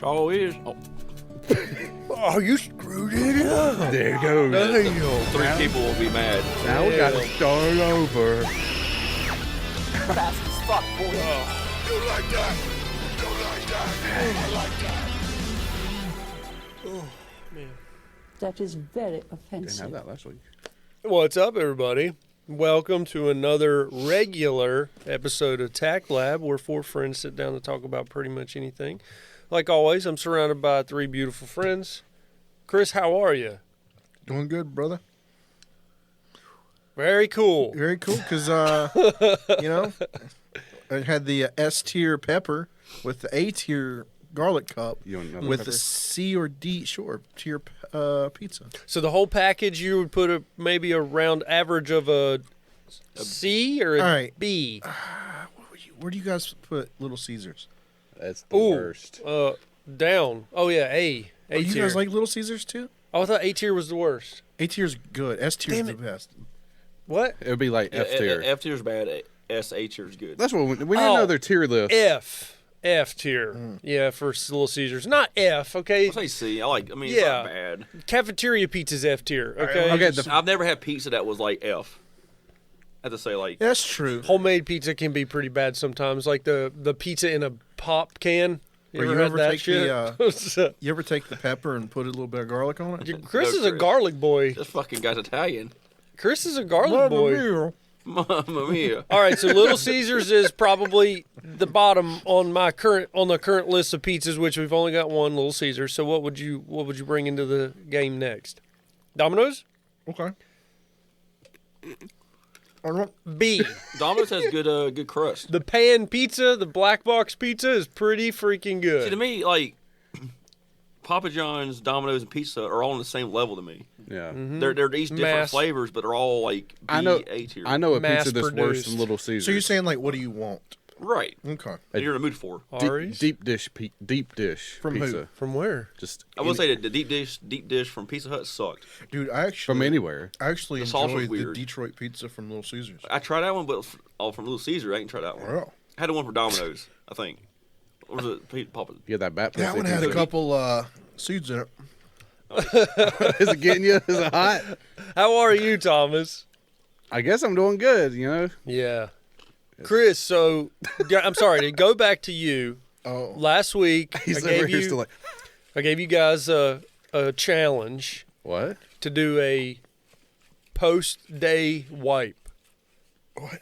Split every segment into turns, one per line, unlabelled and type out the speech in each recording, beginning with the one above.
Sure is. Oh,
Oh, you screwed it up.
There it goes.
Damn.
three people will be mad.
Now we got to start over.
Fast as fuck, boy.
Don't like that. Don't like that. I like that. Oh, man.
That is very
Didn't have
offensive.
that last week.
What's up, everybody? Welcome to another regular episode of TACT Lab, where four friends sit down to talk about pretty much anything. Like always, I'm surrounded by three beautiful friends. Chris, how are you?
Doing good, brother.
Very cool.
Very cool, because, you know, I had the S tier pepper with the A tier garlic cup
You want another
with
pepper?
the C or D, tier pizza.
So the whole package, you would put maybe a round average of a C or a
All right.
B?
Where do you guys put Little Caesars?
That's the
Ooh,
worst.
Down. Oh, yeah, A.
Oh,
A
you
tier.
guys like Little Caesars, too?
Oh, I thought A tier was the worst.
A tier's good. S tier's
Damn
the
it.
best.
What?
It would be like F tier.
F tier's bad. S, A tier's good.
That's what we need
Oh.
another tier list.
F tier. Yeah, for Little Caesars. Not F, okay?
I'll say C. I mean, it's
Yeah.
not bad.
Cafeteria pizza's F tier, okay?
Okay,
I've never had pizza that was like F. I have to say, like,
That's true.
Homemade pizza can be pretty bad sometimes, like the pizza in a pop can.
Or
You
you
ever had
ever
that
take
shit?
You ever take the pepper and put a little bit of garlic on it?
Chris
No,
is a
Chris.
garlic boy.
this fucking guy's Italian.
Chris is a garlic boy.
Mamma mia.
All right, so Little Caesars is probably the bottom on the current list of pizzas, which we've only got one, Little Caesars. So what would you bring into the game next? Domino's?
Okay. I don't-
B.
Domino's has good crust.
The pan pizza, the black box pizza is pretty freaking
See, to
good.
me, like, Papa John's, Domino's, and pizza are all on the same level to me.
Yeah.
They're each different
Mass.
flavors, but they're all like B,
I know.
A tier.
I know a
Mass
pizza that's worse
produced.
than Little Caesars.
So you're saying, like, what do you want?
Right.
Okay.
And you're in the mood for.
Ari's?
deep dish
From who?
pizza.
From where?
Just
I will say that the deep dish from Pizza Hut sucked.
Dude, I actually
from anywhere.
I actually
The sauce was
enjoyed the
weird.
Detroit pizza from Little Caesars.
I tried that one, but all from Little Caesar. I didn't try that one.
Wow.
I had one for Domino's, I think. Or was it Papa?
You get that bat.
That one had a couple seeds in it.
Is it getting you? Is it hot?
How are you, Thomas?
I guess I'm doing good. You know.
Yeah. Chris, so I'm sorry to go back to you.
Oh,
Last week,
He's
I
over
gave
here still
you
like,
I gave you guys a challenge
what?
to do a post-day wipe.
what?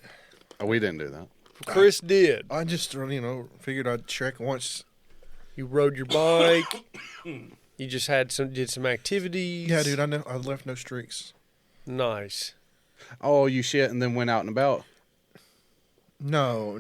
Oh, we didn't do that.
Chris did.
I just figured I'd check once.
You rode your bike. You just did some activities.
Yeah, dude, I left no streaks.
Nice.
Oh, you shit, and then went out and about.
No.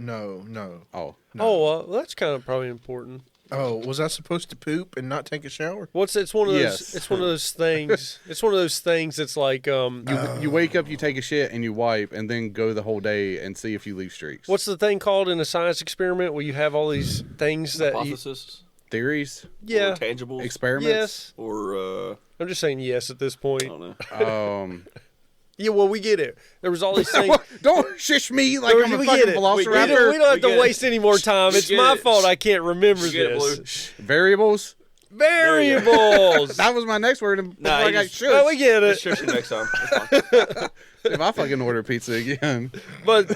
Oh,
Oh, well, that's kind of probably important.
Oh, was I supposed to poop and not take a shower?
It's one of those.
Yes.
It's one of those things. It's one of those things. That's like
you wake up, you take a shit, and you wipe, and then go the whole day and see if you leave streaks.
what's the thing called in a science experiment where you have all these things that you,
Hypothesis?
Theories,
yeah.
Or tangibles?
experiments?
Yes.
Or,
I'm just saying yes at this
I
point.
don't know.
Yeah, well, we get it. There was all these things.
Don't shish me like
We
I'm a
get
fucking
it.
velociraptor.
We don't have
We get
to
it.
waste any more time.
We
It's
get
my
it.
fault I can't remember
You get it,
this.
Blue?
Variables.
Variables.
That was my next word.
Nah,
I
you
got
just-
shush.
No, we get it.
Just shush you next time. That's fine.
If I fucking order pizza again,
But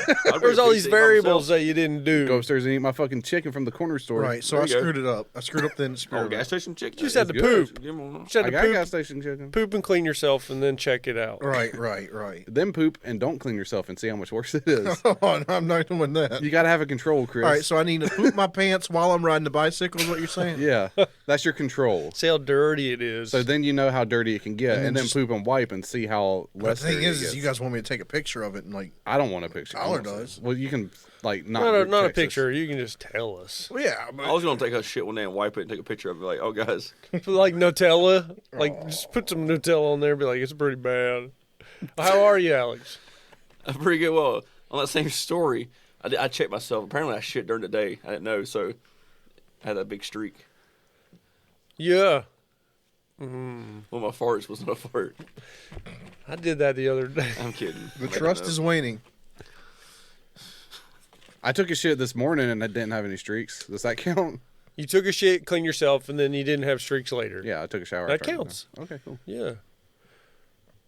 there's all these
pizza by
variables
myself.
that you didn't do.
go upstairs and eat my fucking chicken from the corner store.
Right, so
There
I
you go.
screwed it up. I screwed up the
Oh,
experiment.
gas station chicken.
You just had to
good.
poop.
Give 'em one.
Just had
I
to
got
poop,
gas station chicken.
poop and clean yourself, and then check it out.
Right.
Then poop and don't clean yourself and see how much worse it is.
Oh, I'm not doing that.
You got to have a control, Chris.
All right, so I need to poop my pants while I'm riding the bicycle is what you're saying?
Yeah, that's your control.
See how dirty it is.
So then you know how dirty it can get,
And
and
then
then
just-
poop and wipe and see how
But
less
the thing
dirty it
is
gets.
you guys want me to take a picture of it and like,
I don't want a picture.
Tyler does.
Well, you can like not.
not a
text us.
picture. You can just tell us.
well, yeah, but
I was going to take a shit one day and wipe it and take a picture of it. Like, oh, guys.
Like Nutella. Like just put some Nutella on there. And be like, it's pretty bad. How are you, Alex?
I'm pretty good. Well, on that same story, I checked myself. Apparently, I shit during the day. I didn't know, so I had that big streak.
Yeah,
One of my farts wasn't a fart.
I did that the other day.
I'm kidding.
the trust is waning.
I took a shit this morning and I didn't have any streaks. Does that count?
You took a shit, cleaned yourself, and then you didn't have streaks later.
Yeah, I took a shower.
That
after I did
counts.
Okay, cool.
Yeah.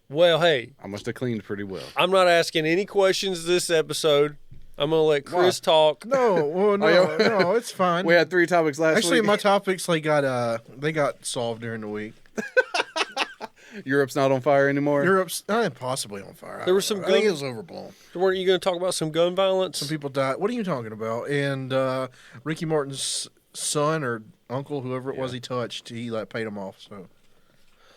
Well, hey,
I must have cleaned pretty well.
I'm not asking any questions this episode. I'm gonna let Chris talk.
No, well, no, no, it's fine.
We had 3 topics last
Actually,
week.
my topics they got solved during the week.
Europe's not on fire anymore.
Europe's possibly on fire.
There was some
I think
gun-
it was overblown.
Weren't you going to talk about some gun violence?
Some people died. What are you talking about? And Ricky Martin's son or uncle, whoever it was he touched, he paid him off. So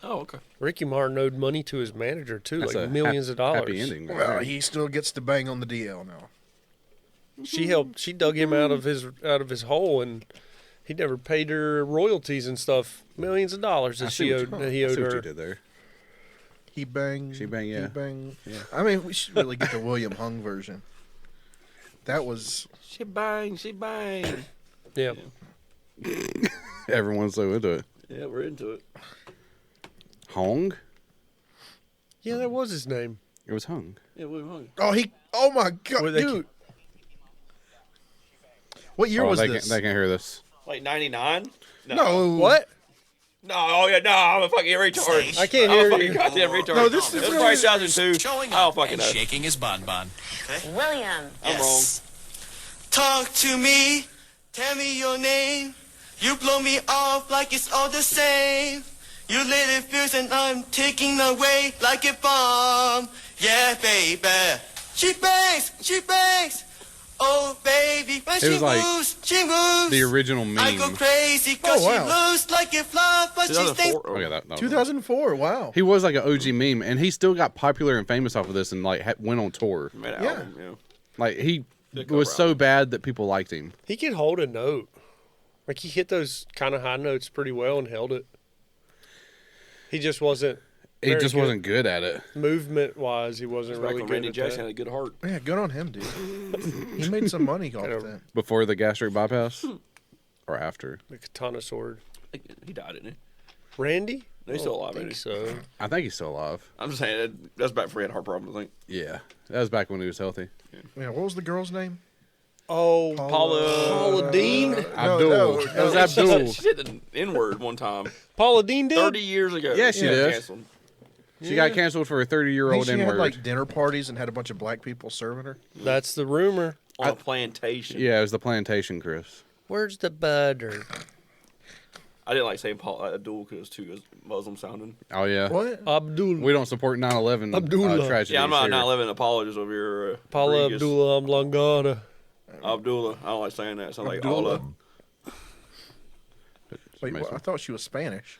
Oh, okay.
Ricky Martin owed money to his manager too,
That's
like
a
millions of dollars.
Happy ending. Right
well,
there.
he still gets to bang on the DL now.
She dug him out of his hole, and he never paid her royalties and stuff. Millions of dollars that
I
he owed
what
her.
you did there.
He banged.
She banged, yeah.
He banged.
Yeah.
I mean, we should really get the William Hung version. That was.
She bang.
Yeah.
Everyone's so into it.
Yeah, we're into it.
Hong?
Yeah, that was his name.
It was Hung.
Yeah, we're hungry.
Oh my God,
Well, they
dude. What year was
they
this?
They can't hear this.
Like 99?
No.
What?
No, oh yeah, no, I'm a fucking retard.
I can't
I'm a
hear
fucking
you.
goddamn retard.
No, this is
It was
really-
probably 2002.
Showing
I don't
up
fucking
and
know.
shaking his bonbon.
William.
I'm
Talk to me, tell me your name. You blow me off like it's all the same. You lit it fuse and I'm taking away like a bomb. Yeah, baby. She bangs. Oh, baby, when
It was like
she moves.
The original meme.
I go crazy cause
Oh, wow.
she moves like a fly, but she stays.
2004.
Okay, that was
2004. Wow.
He was like an OG meme, and he still got popular and famous off of this, and went on tour.
Made an
Yeah.
album, yeah.
Like he
Good
was
cover
so
album.
bad that people liked him.
He could hold a note. Like he hit those kind of high notes pretty well and held it. He just wasn't.
He
very
just
good.
wasn't good at it.
Movement wise, he wasn't
Back
really
when
good
Randy
at
Jackson
that.
had a good heart.
Yeah, good on him, dude. He made some money off that.
Before the gastric bypass, or after?
The katana sword.
He died, didn't he?
Randy?
No, he's still alive,
I think
ain't he?
so.
I think he's still alive.
I'm just saying that's back before he had heart problems. I think.
Yeah, that was back when he was healthy.
Yeah, what was the girl's name?
Oh,
Paula
Dean?
Abdul.
no,
That was
no.
Abdul.
She said the N word one time.
Paula Dean did?
30 years ago.
Yeah, she did.
Canceled.
She got canceled for a
I think
30-year-old
she
N-word.
had dinner parties and had a bunch of black people serving her.
That's the rumor.
On a plantation.
Yeah, it was the plantation, Chris.
Where's the butter?
I didn't like saying Abdul because it was too Muslim sounding.
Oh yeah.
What?
Abdul.
We don't support 9/11
Abdullah.
tragedies.
Yeah, I'm not
here.
9/11 apologist over here.
Paula
Rodriguez.
Abdullah Amlangada.
Abdullah. I don't like saying that. It sounds like
Abdullah.
Allah.
Wait,
Mason.
I thought she was Spanish.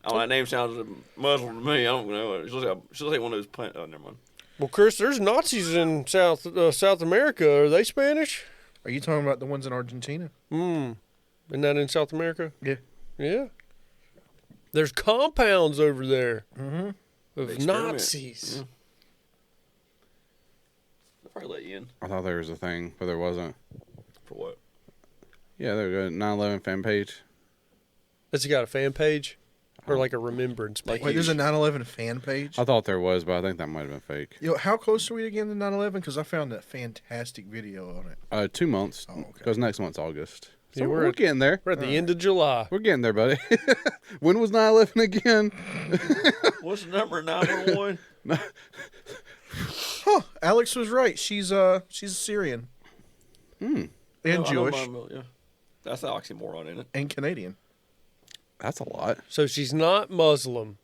Oh, that name sounds Muslim to me. I don't know. She's like one of those plant. Oh, never mind.
Well, Chris, there's Nazis in South America. Are they Spanish?
Are you talking about the ones in Argentina?
Isn't that in South America?
Yeah.
Yeah. There's compounds over there of
Experiment.
Nazis.
Yeah. They'll probably let you in.
I thought there was a thing, but there wasn't.
For what?
Yeah, there we go. 9/11 fan page.
Has he got a fan page? Or like a remembrance page?
Wait, there's a 9/11 fan page.
I thought there was, but I think that might have been fake.
Yo, how close are we again to 9/11? Because I found a fantastic video on it.
2 months.
Oh, okay.
Because next month's August. So
Yeah,
we're getting there.
We're at the end of July.
We're getting there, buddy. When was 9/11 again?
What's the number? 911.
Huh? Alex was right. She's Syrian. And Jewish
Yeah. That's an oxymoron, isn't it?
and Canadian.
That's a lot.
So she's not Muslim.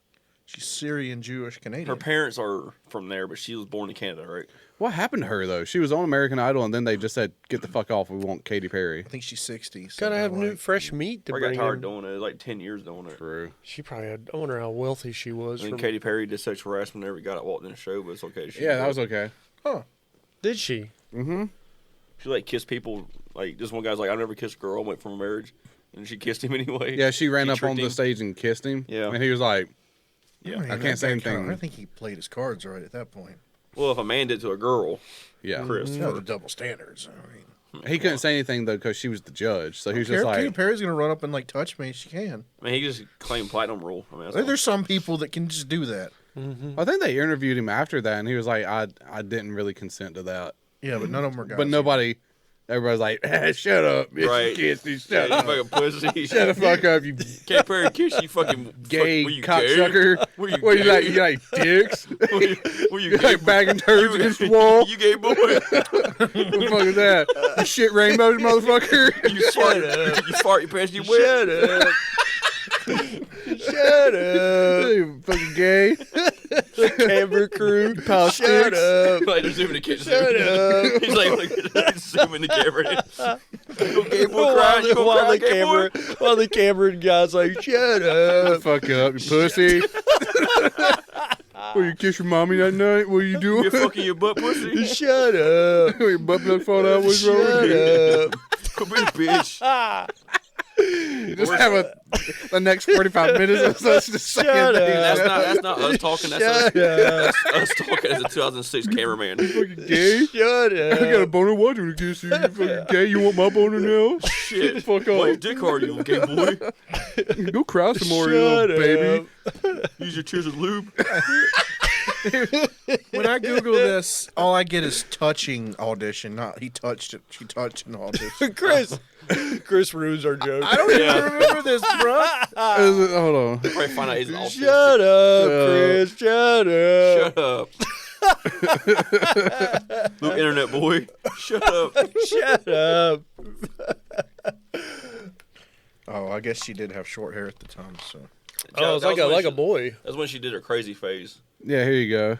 She's Syrian, Jewish, Canadian.
Her parents are from there, but she was born in Canada, right?
What happened to her though? She was on American Idol, and then they just said, "Get the fuck off. We want Katy Perry."
I think she's 60.
Gotta
something
have new
like.
fresh meat to
I got
bring
tired
in.
doing it. Like 10 years doing it.
True.
She probably had. I wonder how wealthy she was.
And then
From,
Katy Perry did sexual harassment whenever got walked in the show, but it's okay.
Yeah, that was okay.
Huh?
did she?
She like kissed people. Like this one guy's like, I've never kissed a girl. I went from a marriage, and she kissed him anyway.
Yeah, she ran up on
tricked
the
him.
stage and kissed him.
Yeah.
And he was like,
Yeah.
Man,
I
that
can't say
guy
anything.
kinda- I think he played his cards right at that point.
Well, if a man did to a girl,
"Yeah."
Chris.
Yeah, the double standards. I mean,
He couldn't say anything though because she was the judge. So he was just
Katy
like,
Perry's gonna run up and touch me. She can.
I mean, he just claimed platinum rule. I mean, that's all.
There's some people that can just do that.
I think they interviewed him after that, and he was like, I didn't really consent to that.
Yeah, but none of them are guys.
But nobody everybody's like, shut up, bitch.
Right.
You can't see, shut up.
You fucking pussy.
Shut the fuck up, you
Katy Perry kiss you fucking
gay
were you
cocksucker.
Gay? Were you
What you
gay?
like? You like dicks?
Were you
You
gay?
like bagging turds against the wall?
You gay boy.
What the fuck is that? You shit rainbows, motherfucker.
You fart your pants, you wet.
Shut up. Shut up.
You fucking gay.
Camera crew.
Pile
Shut up.
Like they're zooming the kids.
Shut up.
He's like zooming the camera. You gay boy crying. You gonna cry, gay boy?
While the camera guy's like, shut up.
Fuck up, you pussy. Will you kiss your mommy that night? What are you doing?
You fucking your butt pussy.
Shut up.
Your butt plug fall out. What's wrong with
Shut
you?
up.
Quit being a bitch.
Just have the next 45 minutes of us just saying
Shut
things.
up.
That's not us talking. That's
Shut up.
us talking as a 2006 cameraman.
Fucking gay.
Shut
I got a
up.
boner watching to kiss you. You fucking gay. You want my boner now?
Shit.
Fuck
Why your
off.
dick hard, you gay boy?
Go cry some more, you
Shut
little baby.
up.
Use your tears as lube.
When I Google this, all I get is touching audition. Not he touched it. She touched an audition.
Chris ruins our joke.
I don't even remember this, bro.
Hold on.
Probably find out he's an autistic.
Shut up, Chris. Shut up.
Shut up. Little internet boy. Shut up.
Shut up.
Oh, I guess she did have short hair at the time. So
Oh, it's like a boy.
That's when she did her crazy phase.
Yeah, here you go.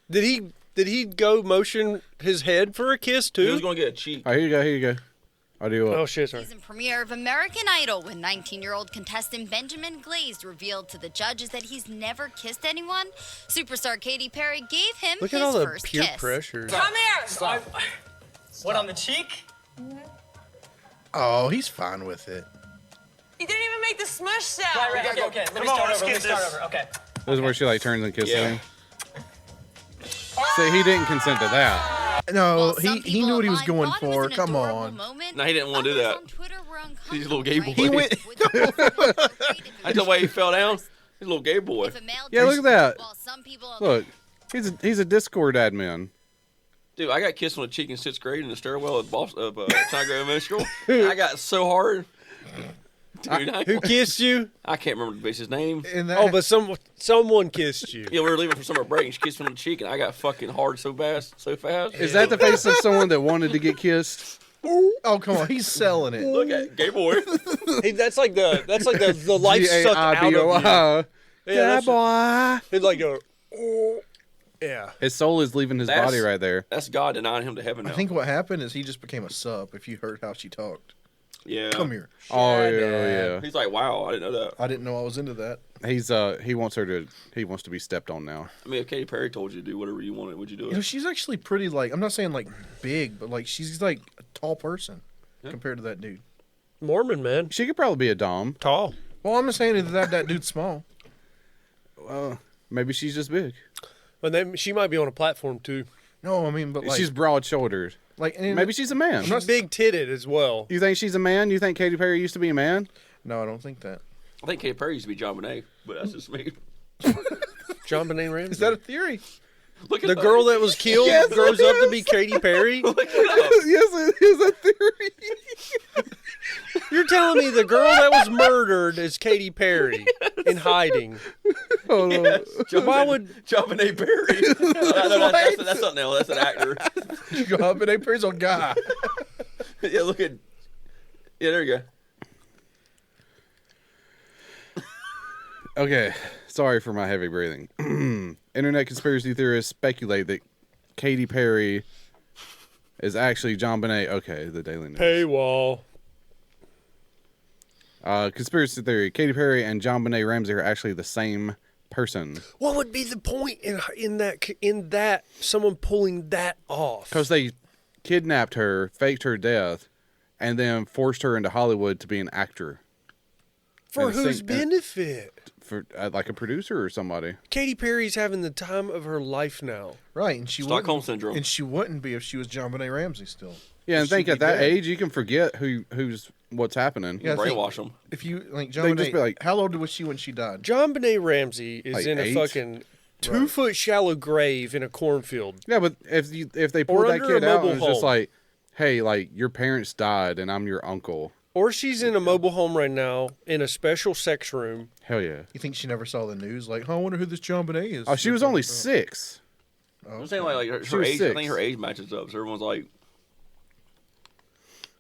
Did he go motion his head for a kiss
He was
too?
gonna get a cheek.
All right, here you go. I'll do what?
Oh shit, sorry.
Season premiere of American Idol when 19-year-old contestant Benjamin Glazed revealed to the judges that he's never kissed anyone. Superstar Katy Perry gave him
Look
his
at all the
first
peer
kiss.
pressure.
Come here! What, on the cheek?
oh, he's fine with it.
You didn't even make the smush sound.
Right, okay. Let me start over. Okay.
This is where she like turns and kisses
Yeah.
him. See, he didn't consent to that.
No,
While some
he
people
knew what he was
online
going
thought it was
for.
an
Come
adorable
on.
moment,
No, he didn't wanna do
others
that.
on Twitter were
He's a little gay boy.
He went.
That's the way he fell down. He's a little gay boy.
If a male
Yeah, look at that.
While some people
Look, he's a Discord admin.
Dude, I got kissed on the cheek in 6th grade in the stairwell at Tiger Elementary School. I got so hard. Dude,
Who kissed you?
I can't remember the bitch's name.
And that,
Oh, but someone kissed you.
Yeah, we were leaving for summer break and she kissed me on the cheek and I got fucking hard so fast.
Is that the face of someone that wanted to get kissed?
oh, come on, he's selling it.
Look at gay boy.
Hey, that's like the life sucked out of you.
G-A-I-B-O-I.
Yeah,
Yeah,
that's-
boy.
It's like a. Oh, yeah.
His soul is leaving his body right there.
That's God denying him to heaven now.
I think what happened is he just became a sub. If you heard how she talked,
yeah.
come here.
Oh yeah,
He's like, wow, I didn't know that.
I didn't know I was into that.
yeah. He wants to be stepped on now.
I mean, if Katy Perry told you to do whatever you wanted, would you do
You know,
it?
she's actually pretty. Like, I'm not saying like big, but like she's like a tall person
Yeah.
compared to that dude.
Mormon, man.
She could probably be a dom.
Tall.
Well, I'm not saying that dude's small.
Well, maybe she's just big.
But then she might be on a platform too.
No, I mean, but like
She's broad shouldered.
like and
Maybe she's a man.
She's big titted as well.
You think she's a man? You think Katy Perry used to be a man?
No, I don't think that.
I think Katy Perry used to be John Bonet, but that's just me.
John Benet Ramsey.
Is that a theory?
Look at
The girl that was killed
Yes,
grows
it
up to
is.
be Katy Perry?
Yes, it is a theory.
You're telling me the girl that was murdered is Katy Perry in hiding?
Hold on.
Why would
John Bonet Perry. No, that's something else. That's an actor.
John Benet Perry's a guy.
Yeah, look at. Yeah, there you go.
Okay, sorry for my heavy breathing. Internet conspiracy theorists speculate that Katy Perry is actually John Bonet. Okay, the Daily News.
paywall?
Conspiracy theory: Katy Perry and John Bonet Ramsey are actually the same person
What would be the point in that someone pulling that off?
because they kidnapped her, faked her death, and then forced her into Hollywood to be an actor
For
and
whose
sing-
benefit?
for like a producer or somebody.
Katy Perry's having the time of her life now.
Right, and she
Stockholm
wouldn't,
syndrome.
and she wouldn't be if she was John Benet Ramsey still.
Yeah, and
She'd
think
be
at that
dead.
age you can forget who's what's happening.
Yeah, I think
Brainwash them.
if you like John
They'd
Benet,
just be like-
how old was she when she died?
John Benet Ramsey is
Like
in
8?
a fucking 2-foot shallow grave in a cornfield.
Yeah, but if they
Or
pulled that
under a
kid out
mobile
and it's just
home.
like, hey, like, your parents died and I'm your uncle.
Or she's in a mobile home right now in a special sex room.
Hell yeah.
You think she never saw the news? Like, oh, I wonder who this John Bonet is.
Oh, she was only 6.
I'm saying like
She
her
was
age.
6.
I think her age matches up. So everyone's like,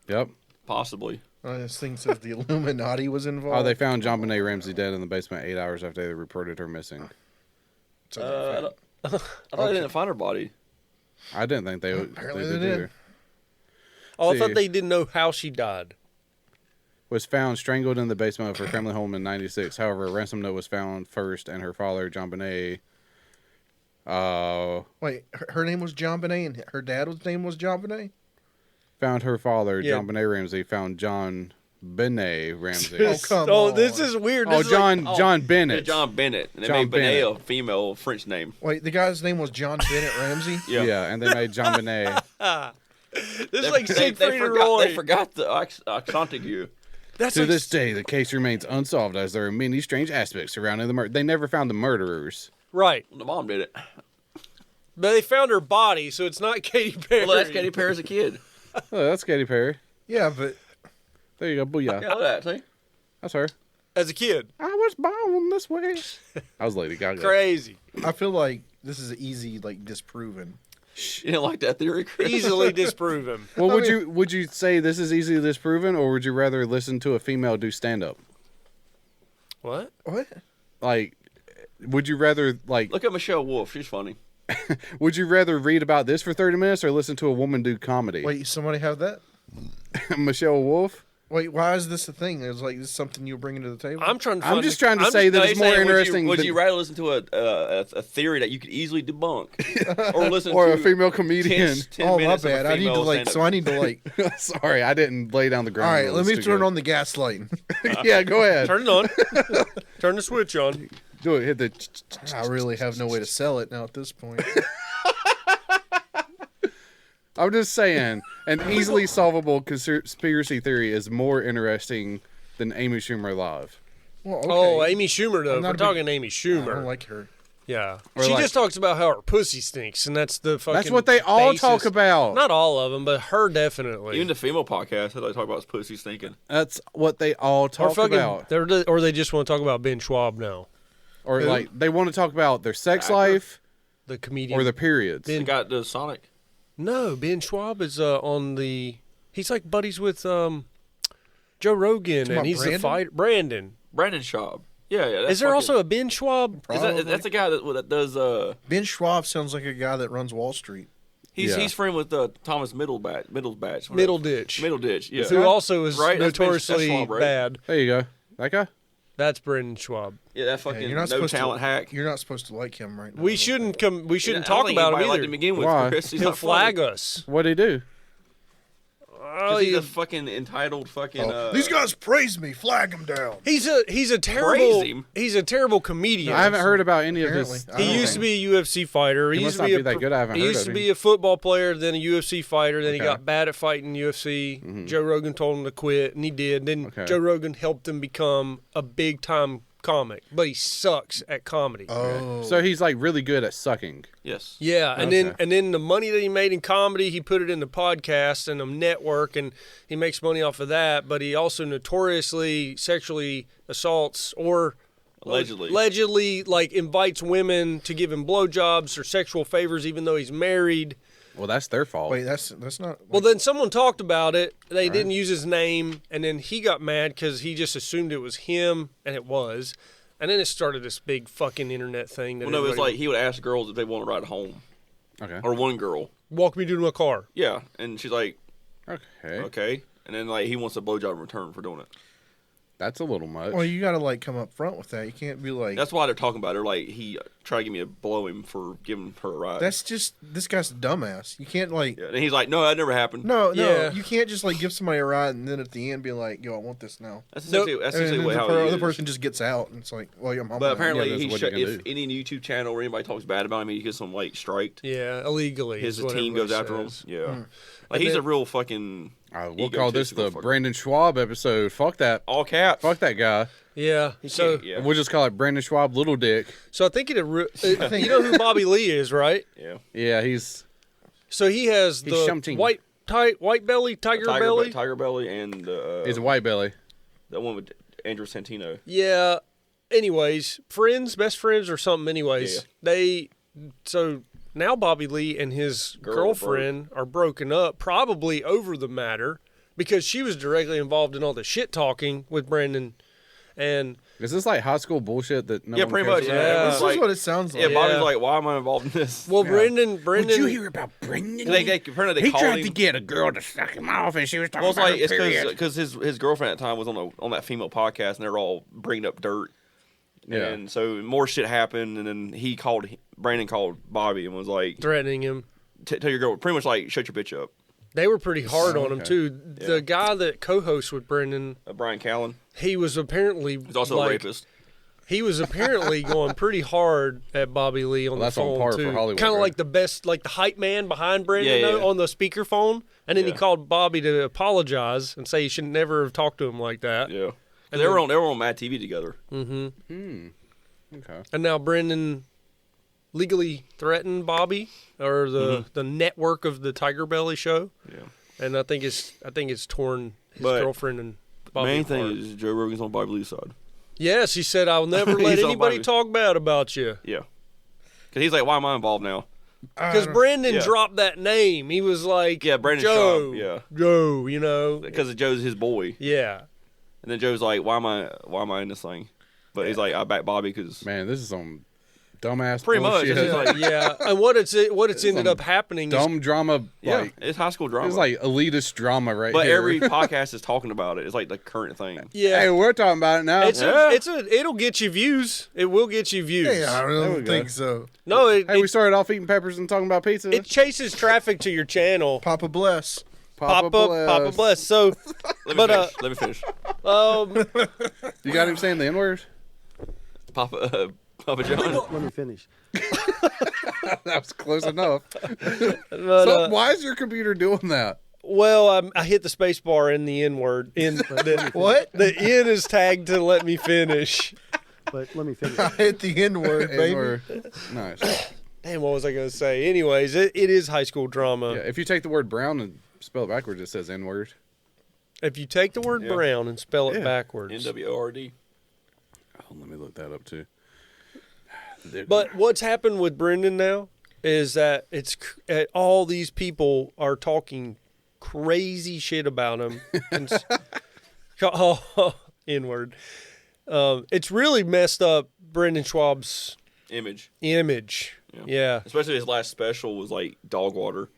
Yep.
possibly.
This thing says the Illuminati was involved.
Oh, they found John Bonet Ramsey dead in the basement 8 hours after they reported her missing.
I thought they didn't find her body.
I didn't think they
Apparently
did
they did.
either.
Oh, I
See.
thought they didn't know how she died.
Was found strangled in the basement of her family home in 96. However, a ransom note was found first, and her father, John Bonet,
Wait, her name was John Bonet, and her dad's name was John Bonet?
found her father,
Yeah.
John Bonet Ramsey, found John Benet Ramsey.
Oh, come
Oh,
on.
this is weird.
Oh,
This is like-
John
Yeah,
Bennett.
John Bennett. And they
John
made Benet
Bennett.
a female French name.
Wait, the guy's name was John Bennett Ramsey?
Yeah.
And they made John Benet.
this is like Siegfried and
forgot,
Roy.
they forgot the Oxontague.
That's
To
like,
this day, the case remains unsolved as there are many strange aspects surrounding the murder. They never found the murderers.
right.
The mom did it.
But they found her body, so it's not Katy Perry.
Well, that's Katy Perry as a kid.
Oh, that's Katy Perry.
Yeah, but
There you go. Booyah.
Yeah, look at that. See?
That's her.
As a kid.
I was born this way. I was Lady Gaga.
Crazy.
I feel like this is easy, like, disproven.
You didn't like that theory, Chris?
Easily disproven.
Well, would you say this is easily disproven, or would you rather listen to a female do stand up?
What?
What?
Like, would you rather like?
Look at Michelle Wolf. She's funny.
Would you rather read about this for 30 minutes or listen to a woman do comedy?
Wait, somebody have that?
Michelle Wolf.
Wait, why is this a thing? It's like, this is something you're bringing to the table?
I'm trying to
I'm
find
just
the-
trying to
I'm
say
just-
that
No,
it's
he's
more
saying,
interesting.
Would
than-
you rather listen to a theory that you could easily debunk, or listen
or
to
a female comedian?
10
Oh, my
minutes of a
bad. I need to,
female
like, so I need to, like...
Sorry, I didn't lay down the
All
ground.
right, let me turn on the gaslighting.
Yeah, go ahead.
Turn it on. Turn the switch on.
Do it. Hit the.
I really have no way to sell it now at this point.
I'm just saying, an easily solvable conspiracy theory is more interesting than Amy Schumer live.
Well, okay.
Oh, Amy Schumer, though.
I'm
If
not
we're
a big-
talking Amy
I
Schumer.
don't like her.
Yeah.
Or
She
like-
just talks about how her pussy stinks, and that's the fucking
That's what they all
basis.
talk about.
Not all of them, but her definitely.
Even the female podcast, how they talk about his pussy stinking.
That's what they all
or
talk
fucking,
about.
or they just want to talk about Ben Schwab now,
Or
Who?
like they want to talk about their sex
Actor?
life
the comedian.
or the periods.
They got the Sonic.
No, Ben Schwab is on the. He's like buddies with Joe Rogan,
Talking
and
about
he's the
Brandon?
fighter. Brandon.
Brendan Schaub. Yeah. That's
Is there
fucking-
also a Ben Schwab?
Is that's the guy that does.
Ben Schwab sounds like a guy that runs Wall Street.
He's
Yeah.
he's friend with Thomas Middleditch.
Middleditch.
Middleditch. Yeah.
Who also is
Right, that's Ben- that's
notoriously
Schwab, right?
bad.
There you go. That guy.
That's Brendan Schwab.
Yeah, that fucking
you're not
no
supposed
talent
to,
hack.
You're not supposed to like him right now.
We shouldn't come. We shouldn't
I don't
talk
think
about him
anybody
either.
liked him to begin with.
Why?
Chris. He's
He'll
not
flag
funny.
us.
What'd he do?
Oh,
He's a fucking entitled fucking.
These guys praise me. Flag him down.
He's a terrible.
Praise him.
He's a terrible comedian.
I haven't heard about any of his.
Apparently.
He used to be a UFC fighter.
He
used
must
to be
not be that good. I haven't
He
heard
used
of
to
him.
be a football player, then a UFC fighter. Then he
Okay.
got bad at fighting UFC. Joe Rogan told him to quit, and he did. Then
Okay.
Joe Rogan helped him become a big time comic, but he sucks at comedy.
Oh.
So he's like really good at sucking.
Yes.
Yeah, and
Okay.
then the money that he made in comedy, he put it in the podcast and the network, and he makes money off of that. But he also notoriously sexually assaults or allegedly like invites women to give him blowjobs or sexual favors, even though he's married.
Well, that's their fault.
Wait, that's not.
Well, then someone talked about it. They didn't use his name, and then he got mad because he just assumed it was him, and it was. And then it started this big fucking internet thing. That
Well, no, it's
everybody-
like he would ask girls if they want to ride home,
Okay.
or one girl.
walk me to my car.
Yeah, and she's like,
Okay.
okay, and then like he wants a blowjob in return for doing it.
That's a little much.
Well, you got to like come up front with that. You can't be like.
That's why they're talking about it. They're like he tried to get me to blow him for giving her a ride.
That's just this guy's a dumbass. You can't like.
Yeah, and he's like, no, that never happened.
No,
Yeah.
you can't just like give somebody a ride and then at the end be like, "Yo, I want this now."
That's
Nope.
essentially, that's
And
essentially
then
how
the
he
other
is.
person just gets out and it's like, "Well, I'm
But apparently,
that's
he
what you can
if
do.
any YouTube channel or anybody talks bad about him, he gets some like striked.
Yeah, illegally.
His
is what
team goes after
everybody
him.
says.
Yeah, like he's
then-
a real fucking.
We'll call this the
egotistical fucker.
Brandon Schwab episode. Fuck that.
All caps.
Fuck that guy.
Yeah. So,
can't- yeah.
We'll just call it Brandon Schwab Little Dick.
so I think you know who Bobby Lee is, right?
Yeah.
Yeah, he's
So he has
He's
the
something.
white white belly, tiger belly.
Tiger belly, and
He's a white belly.
the one with Andrew Santino.
Yeah. Anyways, best friends or something. Anyways, so now Bobby Lee and his girlfriend are broken up, probably over the matter, because she was directly involved in all the shit talking with Brendan. And
is this like high school bullshit that no one
pretty
cares
much.
about?
Yeah,
This is what it sounds like.
Yeah, Bobby's like, why am I involved in this?
well, Brendan.
Did you hear about Brendan?
Apparently they
He
called
tried
him.
to get a girl to suck him off, and she was talking
Well, it's
about
like
her period.
because his girlfriend at the time was on that female podcast, and they were all bringing up dirt.
Yeah.
And so more shit happened, and then Brandon called Bobby and was like,
threatening him.
tell your girl, pretty much like, shut your bitch up.
They were pretty hard on him too.
Yeah.
The guy that co-hosts with Brendan,
Brian Callen.
he was apparently
He's also a rapist.
He was apparently going pretty hard at Bobby Lee on
Well, that's
the
on
phone
par for
too.
Hollywood,
Kind of
right?
like the best, like the hype man behind Brendan
Yeah, yeah.
on the speakerphone, and then he
Yeah.
called Bobby to apologize and say he should never have talked to him like that.
Yeah.
And
They were on Mad TV together.
Okay.
And now Brendan legally threatened Bobby or the network of the Tiger Belly show.
Yeah.
And I think it's torn his
But
girlfriend and Bobby
Main
apart.
thing is Joe Rogan's on Bobby Lee's side.
Yes, he said, I'll never let
He's on
anybody
Bobby.
talk bad about you.
Yeah. Because he's like, why am I involved now?
Because Brendan
Yeah.
dropped that name. He was like,
Yeah, Brendan
Joe,
Schaub, yeah.
Joe, you know.
Because Joe's his boy.
Yeah.
And then Joe's like, why am I in this thing? But he's like, I back Bobby because
Man, this is some dumbass
pretty much.
bullshit.
It's just like,
Yeah. And what it's ended up happening is
Dumb drama.
yeah,
Like,
it's high school drama.
it's like elitist drama right
but
here.
every podcast is talking about it. It's like the current thing.
yeah.
Hey, we're talking about it now.
It'll get you views. It will get you views.
Hey, I
There we
don't
go.
think so.
No,
Hey, we started off eating peppers and talking about pizza.
it chases traffic to your channel.
Papa bless.
Papa bless. So,
Let me finish.
You got him saying the N-word?
Papa John.
Let me finish.
That was close enough.
but,
So, why is your computer doing that?
well, I hit the space bar in the N word.
What?
The N is tagged to let me finish.
But let me finish.
I hit the N word, baby.
N-word. Nice.
Damn, what was I going to say? Anyways, it is high school drama.
Yeah, if you take the word brown and spell it backwards, it says N-word.
If you take the word
Yeah.
brown and spell it
Yeah.
backwards.
NWORD.
Oh, let me look that up too.
But what's happened with Brendan now is that all these people are talking crazy shit about him. N-word. It's really messed up Brendan Schaub's
Image.
Yeah.
Especially his last special was like dog water.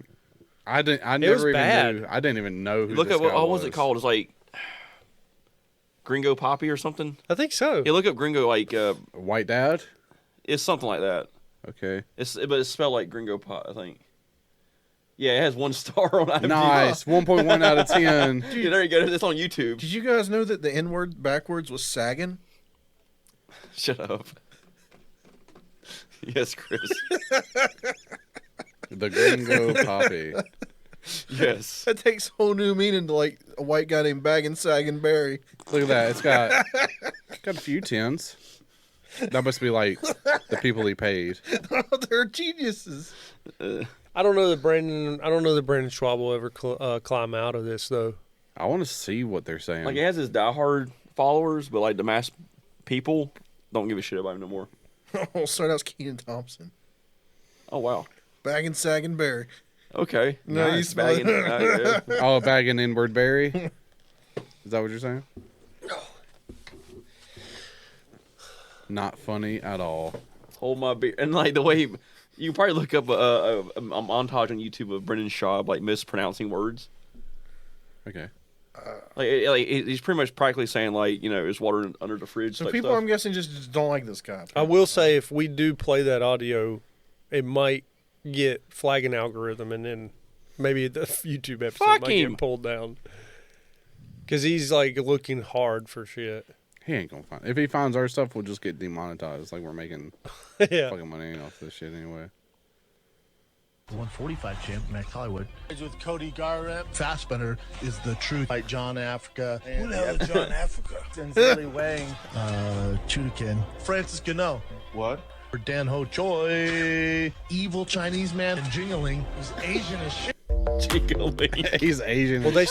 I
was
never even
bad.
knew. I didn't even know who
Look
this
at what
guy
was it called? It's like Gringo Poppy or something.
I think so.
Yeah, look up Gringo like
White Dad?
it's something like that.
Okay.
But it's spelled like Gringo Pop, I think. Yeah, it has 1 star on IMDb.
Nice. 1.1 out of 10.
Yeah, there you go. It's on YouTube.
Did you guys know that the N word backwards was sagging?
Shut up. Yes, Chris.
The Gringo Poppy.
Yes.
That takes whole new meaning to like a white guy named Baggin' Saggin' Barry.
Look at that. It's got a few tens. That must be like the people he paid.
They're geniuses.
I don't know that Brendan Schaub will ever climb out of this though.
I want to see what they're saying.
Like, he has his diehard followers, but like the mass people don't give a shit about him no more.
Oh, sorry, that was Keenan Thompson.
Oh, wow.
Baggin' Saggin' Barry.
Okay.
No, you
Nice.
spell it.
Bagging.
Oh, bagging inward berry. Is that what you're saying? Not funny at all.
Hold my beer. And like the way you can probably look up a montage on YouTube of Brendan Schaub like mispronouncing words.
Okay.
Like he's pretty much practically saying like, you know, there's water under the fridge.
So
type
people,
stuff.
I'm guessing, just don't like this guy.
I will say if we do play that audio, it might get flagging algorithm, and then maybe the YouTube episode
Fuck
might
him.
get pulled down. Because he's like looking hard for shit.
He ain't gonna find. If he finds our stuff, we'll just get demonetized. Like we're making
Yeah.
fucking money off this shit anyway.
145 champ, Max Hollywood. With Cody Garrett. Fassbender is the truth. Like John Africa. Who the hell is John Africa? Denzelly Wang. Chudakin. Francis Gano.
What?
Or Dan Ho Choi. Evil Chinese man and jingling. Who's Asian as shit.
Jiggling.
He's Asian.
Well, they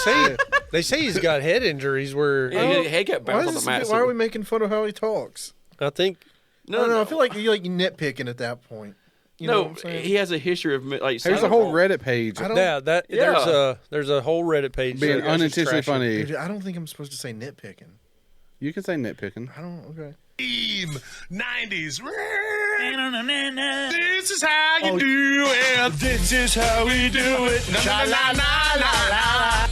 say he's got head injuries where
Yeah, he got
Why,
bounced on the mat.
why are we making fun of how he talks?
I think
No, I feel like you're nitpicking at that point. You know what I'm saying?
he has a history of like.
There's a whole Reddit page.
there's a whole Reddit page
being
that guys just
unintentionally
trashing.
funny.
Dude, I don't think I'm supposed to say nitpicking.
You can say nitpicking.
I don't. Okay.
90s. This is how you do it. This is how we do it. La la la la la.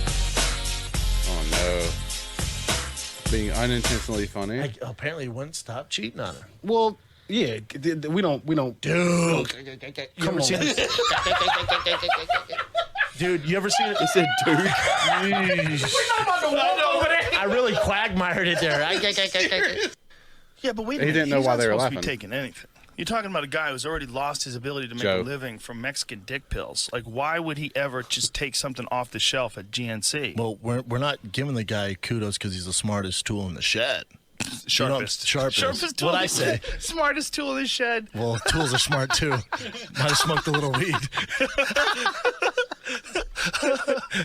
Oh no. Being unintentionally funny.
Apparently, he wouldn't stop cheating on her.
Well, yeah, we don't.
Dude, come on. Dude, you ever seen it?
He said, "Dude."
I really quagmired it there.
Yeah, but wait a
He
minute.
didn't know
He's
why
not
they were
supposed
laughing.
to be taking anything. You're talking about a guy who's already lost his ability to make
Joe.
a living from Mexican dick pills. Like, why would he ever just take something off the shelf at GNC?
Well, we're not giving the guy kudos because he's the smartest tool in the shed.
Sharpest.
Sharpest.
tool.
What I say.
Smartest tool in the shed.
Well, tools are smart too. Might have smoked a little weed.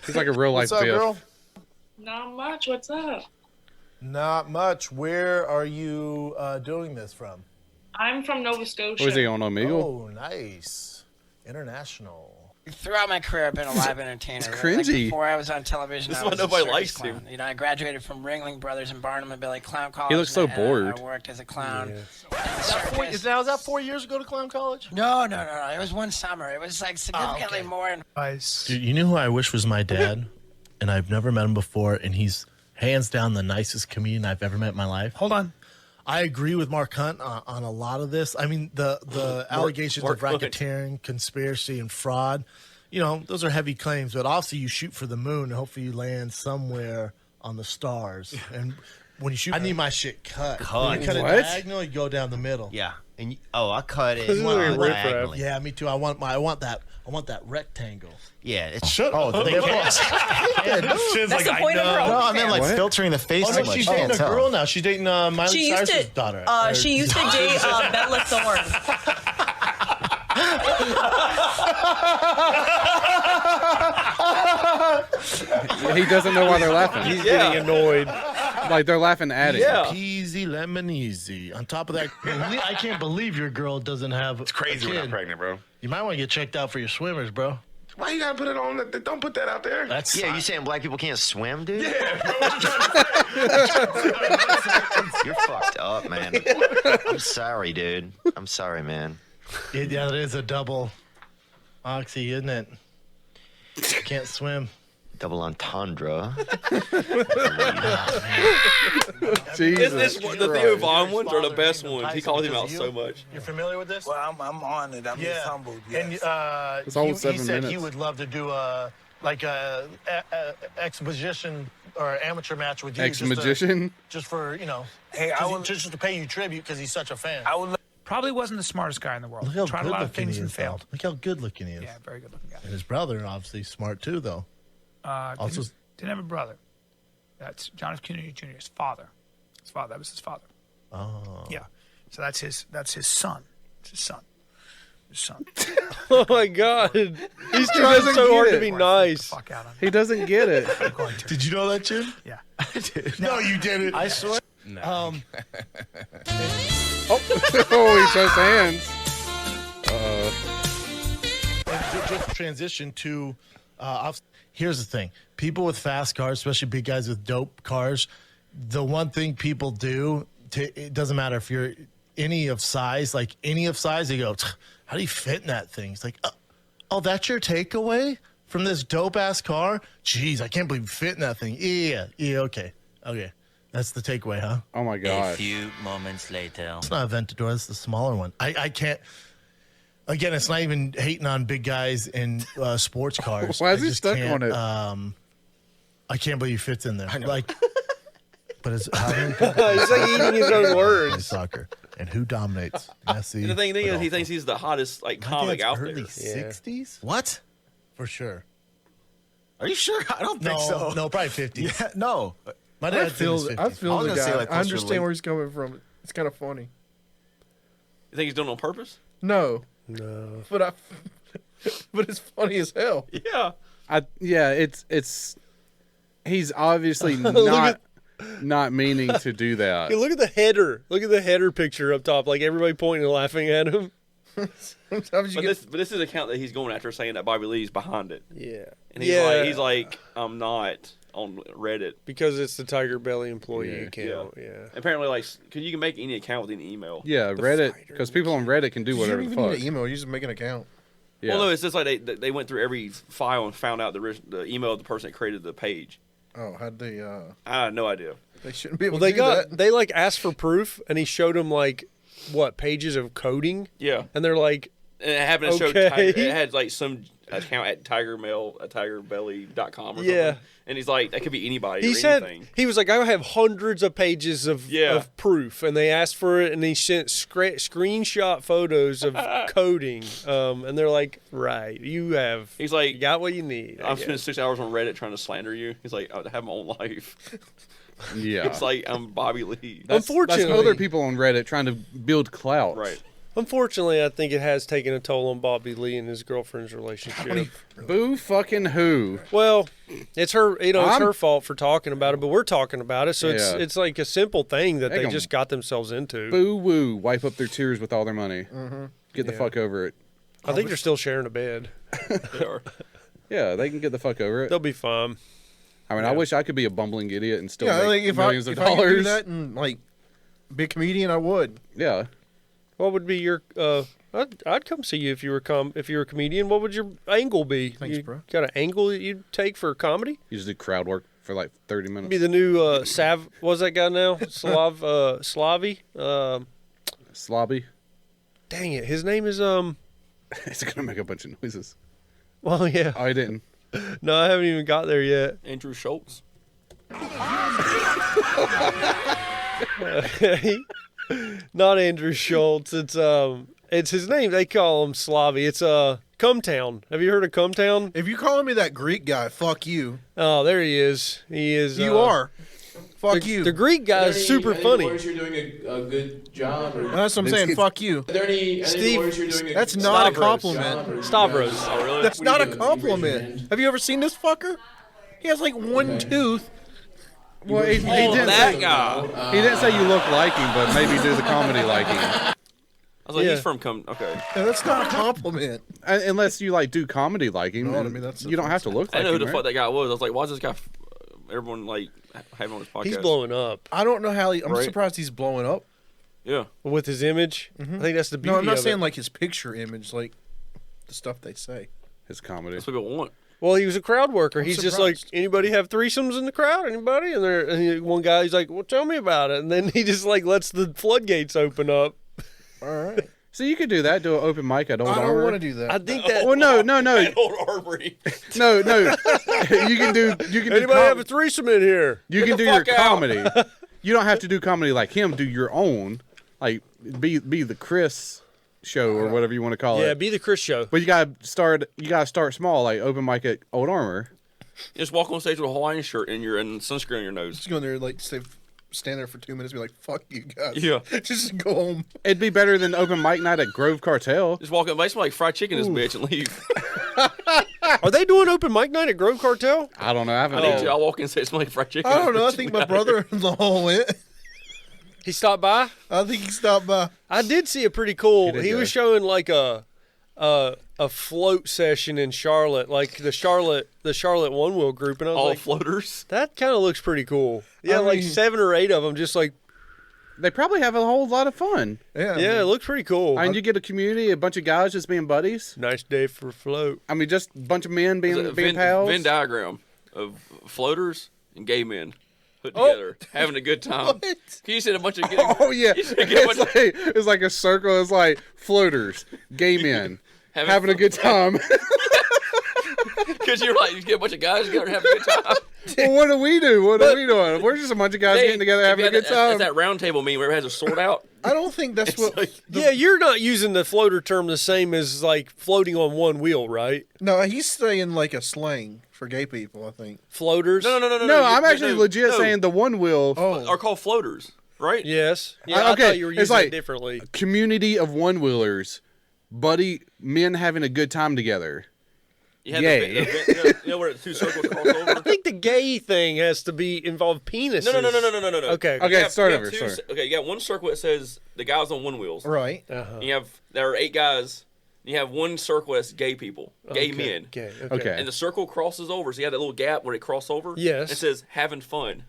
He's like a real life
What's up,
Biff.
girl?
Not much. What's up?
Not much. Where are you doing this from?
I'm from Nova Scotia.
Was he on Omegle?
Oh, nice. International.
Throughout my career, I've been a live entertainer.
It's
Like
cringy.
before I was on television,
This is
I
why
was a
nobody
circus
likes
clown.
him.
You know, I graduated from Ringling Brothers and Barnum and Bailey Clown College.
He looks so
and
bored.
I worked as a clown. in the
Is
circus.
that 4 years ago to clown college?
No. It was one summer. It was like significantly
okay.
more.
Dude, you know who I wish was my dad? And I've never met him before, and he's hands down the nicest comedian I've ever met in my life.
Hold on.
I agree with Mark Hunt on a lot of this. I mean, the allegations of
Mark Hunt.
racketeering, conspiracy, and fraud, you know, those are heavy claims. But obviously, you shoot for the moon, and hopefully you land somewhere on the stars. And when you shoot, I need my shit cut. When you cut it
What?
diagonal, you go down the middle.
Yeah, and I cut it
This is like a riff raff.
diagonally.
Yeah, me too. I want that rectangle.
Yeah, it's
Shut up. They
That's the point of her
No, I
OnlyFans.
mean like
What?
filtering the face.
Oh,
Oh,
no,
no, she's
she's
dating
dating
a
a
girl now. She's dating Miley
She used
Cyrus's
to.
daughter.
She used to date Bella Thorne.
He doesn't know why they're laughing.
He's getting annoyed.
Like they're laughing at him.
Yeah.
Easy lemon easy. On top of that, I can't believe your girl doesn't have. It's
Crazy when I'm pregnant, bro.
You might want to get checked out for your swimmers, bro.
Why you gotta put it on? Don't put that out there.
That's
yeah. You saying black people can't swim, dude?
Yeah,
You're fucked up, man. I'm sorry, dude. I'm sorry, man.
yeah, it is a double oxy, isn't it? Can't swim.
Double entendre.
Jesus.
The Theo Vaughn ones are the best ones. He calls him out so much.
You're familiar with this?
Well, I'm on it. I'm just humbled. Yes.
And
It's all
he
7
said he
minutes.
would love to do a exposition or amateur match with you.
Ex-magician?
Just for, you know,
Hey, I would
just to pay you tribute because he's such a fan.
I would.
Probably wasn't the smartest guy in the world.
Look how
Tried a
good
lot of
looking
things
he
and
is. though.
failed.
Look how good looking he is.
Yeah, very good looking guy.
And his brother, obviously smart too, though. Also-
Didn't have a brother. That's John F. Kennedy Jr.'s father. That was his father.
Oh.
Yeah. So that's his son. It's his son. His son.
Oh my God. He's trying
doesn't
so
get
hard
it.
to be nice.
Fuck out of
He doesn't get it.
Did you know that, Jim?
Yeah.
No, you didn't. I swear.
Oh, he shows hands.
Just transition to here's the thing. People with fast cars, especially big guys with dope cars, the one thing people do, it doesn't matter if you're any of size, they go, how do you fit in that thing? It's like, oh, that's your takeaway from this dope-ass car? Jeez, I can't believe you fit in that thing. Yeah, okay. That's the takeaway, huh?
Oh, my
A
God.
few moments later.
It's not a Ventador, it's the smaller one. I can't. Again, it's not even hating on big guys in sports cars.
Why is
I
he
just
stuck
can't,
on it?
I can't believe he fits in there. Like, but it's
He's like eating his own words.
Soccer, and who dominates? Messi.
The thing is,
but
he thinks he's the hottest comic out there.
early 60s. What? For sure.
Are you sure? I don't think so.
No, probably 50s.
Yeah, no.
My
I
dad
feel
feels
the
50s.
guy.
I was gonna say, like,
I
closer to
understand
late.
where he's coming from. It's kind of funny.
You think he's doing it on purpose?
No,
No.
but but it's funny as hell.
Yeah.
It's he's obviously not meaning to do that.
Hey, look at the header. Look at the header picture up top. Like everybody pointing and laughing at him.
But this is an account that he's going after, saying that Bobby Lee's behind it.
Yeah.
And he's like, I'm not on Reddit
because it's the Tiger Belly employee account. Yeah.
Apparently, like, cause you can make any account with any email.
Yeah, Reddit, because people on Reddit can do whatever the
You
fuck.
don't even need an email. You just make an account.
Yeah.
Well, no, it's just like they went through every file and found out the email of the person that created the page.
Oh, how'd they?
I had no idea.
They shouldn't be able
Well,
to do that.
they like asked for proof, and he showed them like what pages of coding.
Yeah.
And they're like,
and it happened to show
okay.
it had like some account at tigerbelly.com or
Yeah.
something. And he's like, that could be anybody.
he
or
said
anything.
he was like, I have hundreds of pages of proof, and they asked for it, and he sent screenshot photos of coding, and they're like, right, you have.
He's like,
you got what you need.
I'm spending 6 hours on Reddit trying to slander you. He's like, I have my own life.
Yeah.
It's like I'm Bobby Lee.
Unfortunately,
that's other people on Reddit trying to build clout.
Right.
Unfortunately, I think it has taken a toll on Bobby Lee and his girlfriend's relationship.
Boo fucking who?
Well, it's her. It's her fault for talking about it, but we're talking about it, so it's like a simple thing that they just got themselves into.
Boo woo! Wipe up their tears with all their money.
Mm-hmm.
Get the fuck over it.
I think they're still sharing a bed.
They are.
Yeah, they can get the fuck over it.
They'll be fine.
I mean, I wish I could be a bumbling idiot and still make
like if
millions
I
of
could do
dollars.
that and like be a comedian, I would.
Yeah.
What would be your? I'd come see you if you were a comedian. What would your angle be?
Thanks,
you
bro.
Got an angle that you'd take for comedy?
You just do crowd work for like 30 minutes.
Be the new Sav. What's that guy now? Slavy.
Slobby.
Dang it, his name is
It's gonna make a bunch of noises.
Well, yeah.
Oh, I didn't.
No, I haven't even got there yet.
Andrew Schultz.
Not Andrew Schultz. It's his name. They call him Slavy. It's Cumtown. Have you heard of Cumtown?
If you're calling me that Greek guy, fuck you.
Oh, there he is. He is.
You are. Fuck you.
The Greek guy is super funny.
You're doing a good job. Or
That's what I'm saying. Fuck you.
Are there any boys you're doing
That's not a compliment.
Stavros.
Oh, really?
That's not a compliment. Have you ever seen this fucker? He has like one tooth.
Well, he didn't
that
say,
guy.
He didn't say you look like him, but maybe do the comedy like him.
I was like, he's from Okay.
Yeah, that's not a compliment.
Unless you like do comedy like him,
No, I
and
mean, that's
you don't have to look
I
like
didn't know
him.
who the
Right?
fuck that guy was. I was like, why is this guy? Everyone like having on his podcast.
He's blowing up.
I don't know how I'm
Right.
surprised he's blowing up.
Yeah.
With his image. I think that's the beauty
No, I'm not
of
saying
it.
like his picture image, like the stuff they say.
His comedy.
That's what people want.
Well, he was a crowd worker.
I'm
He's just like,
surprised.
anybody have threesomes in the crowd? Anybody? And one guy, he's like, well, tell me about it. And then he just like lets the floodgates open up.
All right.
So you could do that. Do an open mic at Old
I
Armory.
don't want to do that.
I think that.
Well, no.
Old Armory.
No. You can do.
Anybody have a threesome in here?
You can do your comedy. You don't have to do comedy like him. Do your own. Like be the Chris show or whatever you want to call it.
Yeah, be the Chris show.
But you gotta start small, like open mic at Old Armor.
You just walk on stage with a Hawaiian shirt and sunscreen on your nose.
Just go in there, like, stand there for 2 minutes, and be like, "Fuck you guys."
Yeah.
Just go home.
It'd be better than open mic night at Grove Cartel.
Just walk up, they smell like fried chicken in this bitch and leave.
Are they doing open mic night at Grove Cartel?
I don't know. I haven't.
I need you. I'll walk in and say it smells like fried chicken.
I don't know. I think my brother-in-law went.
He stopped by?
I think he stopped by.
I did see a pretty cool.
He
He
did
was
go.
showing like a float session in Charlotte, like the Charlotte One Wheel group, and I was
All
like,
floaters.
that kind of looks pretty cool. Yeah,
I
like
mean-
7 or 8 of them, just like
They probably have a whole lot of fun.
Yeah.
it looks pretty cool.
And you get a community, a bunch of guys just being buddies.
Nice day for a float.
I mean, just a bunch of men being
Venn
pals.
diagram of floaters and gay men put together, having a good time.
What?
You said a bunch of
Oh yeah,
you said a bunch of-
it's like a circle. It's like floaters, gay men having a good time.
Because you're like, you get a bunch of guys together and have a good time.
Well, what do we do? What are we doing? We're just a bunch of guys getting together having a good
That's
time.
that round table meme where it has a sword out.
I don't think that's what.
Yeah, you're not using the floater term the same as like floating on one wheel, right?
No, he's saying like a slang for gay people. I think.
Floaters?
No.
No, I'm actually legit saying the one wheel
are called floaters, right?
Yes. Yeah, I
okay,
thought you were
it's
using
like
it differently.
community of one wheelers, buddy men having a good time together.
You have
Gay.
you know where the two circles cross over?
I think the gay thing has to be involve penises.
No.
Okay.
Okay, start
you have
over.
two,
Sorry.
okay, you got one circle that says the guys on one wheels.
Right.
You have there are 8 guys. You have one circle that's gay people, gay men.
Gay.
Okay.
And the circle crosses over, so you have that little gap where it crosses over.
Yes.
It says having fun.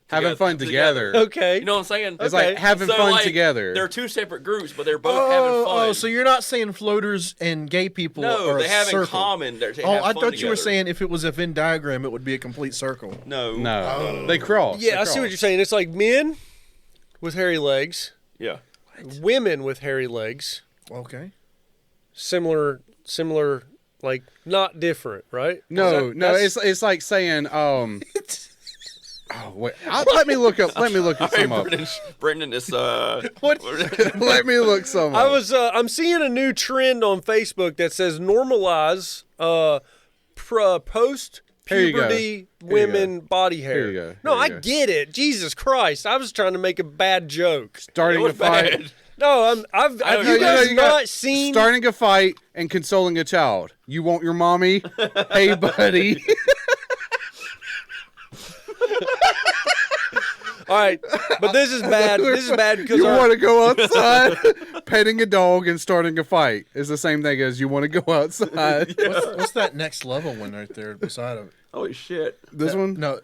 Having fun together.
Okay.
You know what I'm saying?
It's like having
So,
fun
like,
together.
They're 2 separate groups, but they're both having fun.
Oh, so you're not saying floaters and gay people
No,
are
they
a
have in
circle.
common. They
Oh,
have
I
fun
thought you were
together.
saying if it was a Venn diagram, it would be a complete circle.
No.
No. They cross.
Yeah,
They
I see what
cross.
you're saying. It's like men with hairy legs,
Yeah.
women with hairy legs,
Okay.
similar, like not different, right?
No, it's like saying oh wait, let me look up. Let me look some up.
Brendan is
What?
Let me look some up.
I'm seeing a new trend on Facebook that says normalize post puberty women body hair.
Here you go.
No,
Here
I
you go.
get it. Jesus Christ, I was trying to make a bad joke.
Starting a fight.
No, have you guys not seen?
Starting a fight and consoling a child. You want your mommy? Hey, buddy.
All right, but this is bad. This is bad because
you want to go outside. Petting a dog and starting a fight is the same thing as you want to go outside.
What's that next level one right there beside of it?
Holy shit.
This one?
No.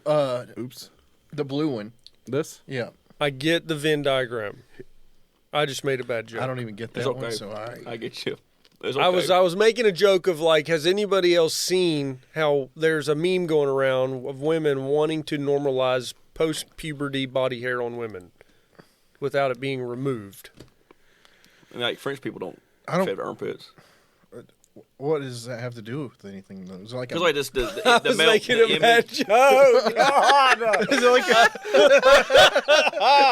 Oops.
The blue one.
This?
Yeah.
I get the Venn diagram. I just made a bad joke.
I don't even get that
It's
one.
okay.
So
I get you. It's
I
okay.
was making a joke of like, has anybody else seen how there's a meme going around of women wanting to normalize post-puberty body hair on women without it being removed?
Like French people don't shave their armpits.
What does that have to do with anything? Though? Is it like
Because like this, the
I was
male,
making
the
a bad
image.
joke. God.
Is it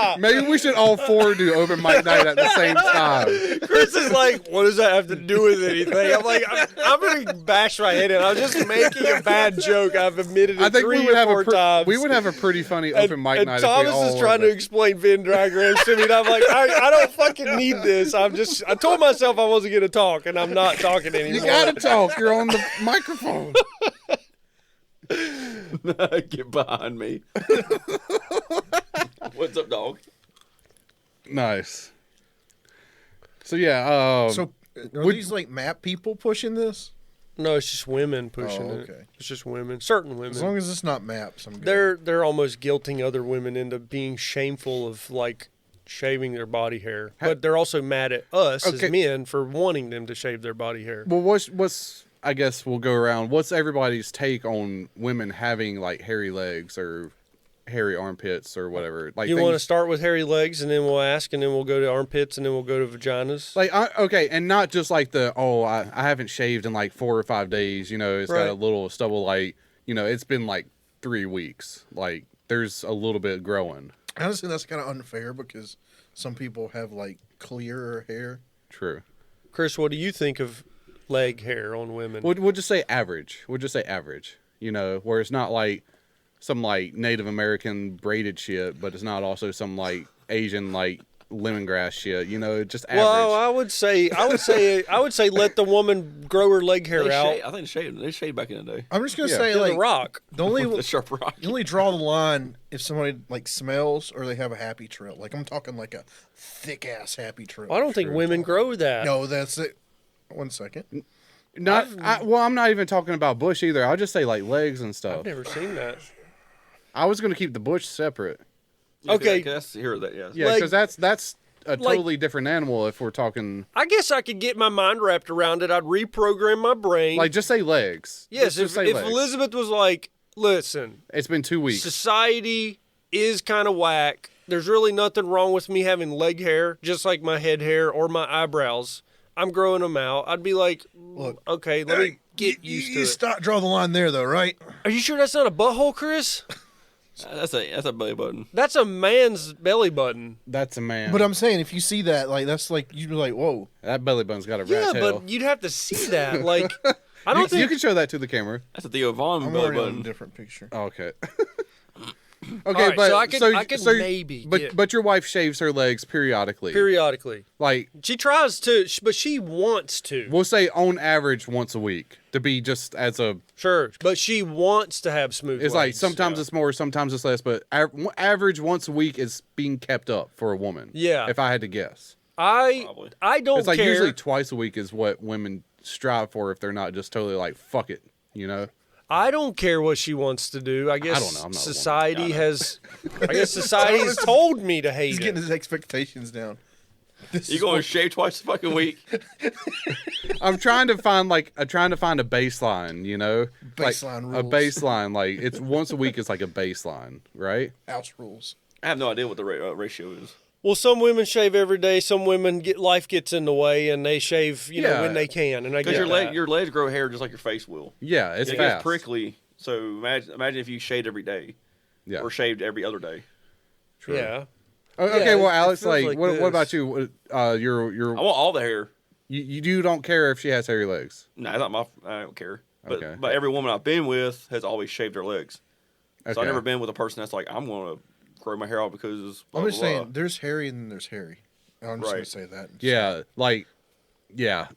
like
Maybe we should all 4 do open mic night at the same time.
Chris is like, what does that have to do with anything? I'm like, I'm going to bash my head in. I'm just making a bad joke. I've admitted it
I think
3
we would
or
have
4 times.
we would have a pretty funny open mic night.
And Thomas
if we all
is trying
were,
to explain Venn diagrams to me, and I'm like, I don't fucking need this. I told myself I wasn't going to talk, and I'm not talking anymore.
You gotta talk. You're on the microphone.
Get behind me. What's up, dog?
Nice. So yeah.
so? Are these like map people pushing this?
No, it's just women pushing
Oh,
it.
okay.
It's just women, certain women.
As long as it's not maps, I'm good.
They're almost guilting other women into being shameful of like shaving their body hair, but they're also mad at us as men for wanting them to shave their body hair.
Well, what's I guess we'll go around. What's everybody's take on women having like hairy legs or hairy armpits or whatever? Like,
You want to start with hairy legs, and then we'll ask, and then we'll go to armpits, and then we'll go to vaginas.
like okay, and not just like I haven't shaved in like 4 or 5 days. You know, it's got a little stubble. Like, you know, it's been like 3 weeks. Like, there's a little bit growing.
Honestly, that's kind of unfair because some people have like clearer hair.
True.
Chris, what do you think of leg hair on women?
We'll just say average. We'll just say average. You know, where it's not like some like Native American braided shit, but it's not also some like Asian like lemongrass shit. You know, just average.
Well, I would say let the woman grow her leg hair out.
I think they shaved back in the day.
I'm just gonna say like
the rock.
The only
The sharp rock.
You only draw the line if somebody like smells or they have a happy trail. Like I'm talking like a thick ass happy trail.
Well, I don't think women grow that.
No, that's it. 1 second.
I'm not even talking about bush either. I'll just say like legs and stuff.
I've never seen that.
I was gonna keep the bush separate.
Okay.
That's hear that. Yes.
Yeah, because that's a
like-
totally different animal if we're talking.
I guess I could get my mind wrapped around it. I'd reprogram my brain.
Like, just say legs.
Yes,
Just
if
say legs.
Elizabeth was like, listen,
It's been 2 weeks.
society is kind of whack. There's really nothing wrong with me having leg hair, just like my head hair or my eyebrows. I'm growing them out. I'd be like,
Look,
okay, let me get used to
You
it.
draw the line there though, right?
Are you sure that's not a butthole, Chris?
That's a belly button.
That's a man's belly button.
That's a man.
But I'm saying if you see that, like that's like you're like, whoa.
That belly button's got a
Yeah,
rat tail.
but you'd have to see that. Like, I don't
You
think
can show that to the camera.
That's a Theo Vaughn
I'm
belly
already on a
button.
different picture.
Oh, okay. Okay,
Right,
but
so I can maybe get-
but your wife shaves her legs periodically. Like
she tries to, but she wants to.
We'll say on average once a week to be just as a
sure, but she wants to have smooth.
It's
legs.
like sometimes it's more, sometimes it's less, but average once a week is being kept up for a woman.
Yeah.
If I had to guess,
I don't.
It's like
care.
usually twice a week is what women strive for if they're not just totally like fuck it, you know.
I don't care what she wants to do. I guess
I don't know. I'm not a
society has. I guess society has told me to hate
He's
it.
getting his expectations down.
You going to shave twice a fucking week?
I'm trying to find a baseline, you know,
Baseline
like, a
rules.
baseline. Like it's once a week is like a baseline, right?
House rules.
I have no idea what the ratio is.
Well, some women shave every day. Some women life gets in the way, and they shave, you know, when they can. And I get
Because your legs grow hair just like your face will.
Yeah, it's
it
fast.
gets prickly. So imagine if you shaved every day.
Yeah.
Or shaved every other day.
True. Yeah.
Okay,
Yeah,
well,
it
Alex,
feels
like,
like
what
this.
about you? Your
I want all the hair.
You don't care if she has hairy legs.
No, it's not my. I don't care. But
Okay.
but every woman I've been with has always shaved their legs. So
Okay.
I've never been with a person that's like, I'm going to grow my hair out because. Blah,
I'm just
blah,
saying,
blah.
there's hairy and then there's hairy. I'm just
Right.
gonna say that.
Yeah, like, yeah,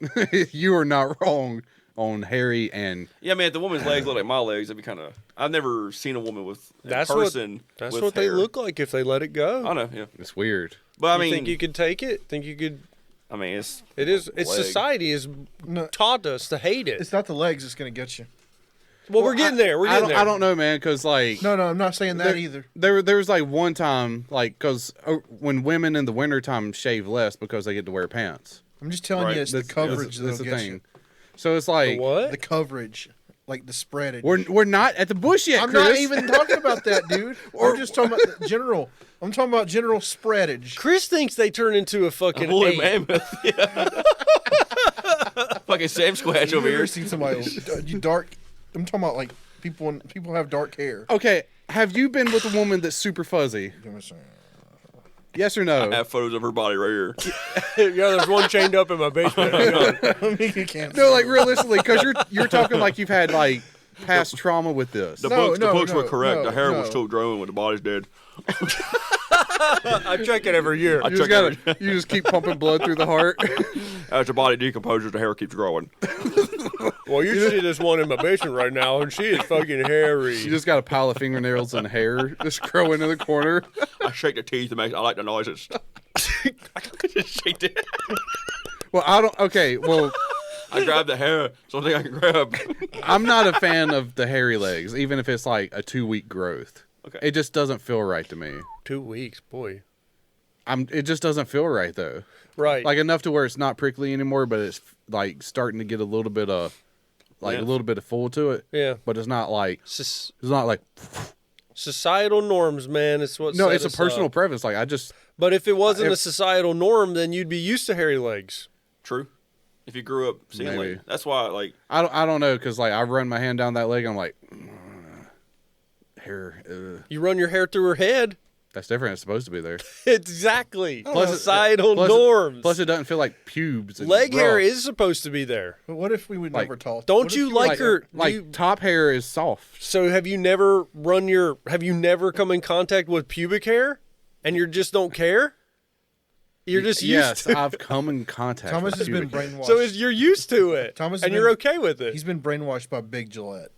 you are not wrong on hairy and
Yeah, man, if the woman's legs look like my legs, that'd be kind of. I've never seen a woman with a
That's
person.
That's
with
what they
hair.
look like if they let it go.
I know, yeah.
It's weird.
But I
You
mean,
think you could take it? Think you could?
I mean, it's
It's
leg.
society has taught us to hate it.
It's not the legs that's gonna get you.
Well, we're getting there. We're getting there.
I don't know, man, because like
No, I'm not saying that either.
There was like one time, like, because when women in the wintertime shave less because they get to wear pants.
I'm just telling you, it's the coverage
That's
that'll
the
get
thing.
you.
So it's like
what?
The coverage, like the spreadage.
We're not at the bush yet,
I'm
Chris.
not even talking about that, dude. I'm just talking about the general. I'm talking about general spreadage.
Chris thinks they turn into a fucking
woolly
ape.
mammoth. Yeah. Fucking Sam Squatch
You
over
ever
here.
seen somebody you dark? I'm talking about like people when people have dark hair.
Okay, have you been with a woman that's super fuzzy? Yes or no?
I have photos of her body right here.
Yeah, there's one chained up in my basement.
You can't.
No, like realistically, because you're talking like you've had like past trauma with this.
The books were correct. The hair was still growing when the body's dead.
I check it every year.
You just keep pumping blood through the heart.
As the body decomposes, the hair keeps growing.
Well, you see this one in my basement right now, and she is fucking hairy.
You just got a pile of fingernails and hair just growing in the corner.
I shake the teeth and I like the noises. I could just shake it.
Well, I don't. Okay, well,
I grab the hair, something I can grab.
I'm not a fan of the hairy legs, even if it's like a 2-week growth.
Okay.
It just doesn't feel right to me.
2 weeks, boy.
It just doesn't feel right though.
Right.
Like enough to where it's not prickly anymore, but it's like starting to get a little bit of, like
Yeah.
a little bit of full to it.
Yeah.
But it's not like it's not like.
Societal norms, man. It's what.
No,
set
it's a
us
personal
up.
preference. Like I just.
But if it wasn't
If-
a societal norm, then you'd be used to hairy legs.
True. If you grew up seeing
Maybe.
like, that's why like
I don't know because like I run my hand down that leg. I'm like, hair.
You run your hair through her head.
That's different. It's supposed to be there.
Exactly.
Plus-
Societal
plus-
norms.
Plus, it doesn't feel like pubes. and
Leg hair
rough.
is supposed to be there.
But what if we would
Like,
never talk?
Don't
What if
you like
like
her?
like
you-
top hair is soft.
So have you never Have you never come in contact with pubic hair, and you just don't care? You're just used
Yes,
to.
I've come in contact.
Thomas
with
has been
pubic hair.
brainwashed.
So you're used to it,
Thomas has
and
been-
you're okay with it.
He's been brainwashed by Big Gillette.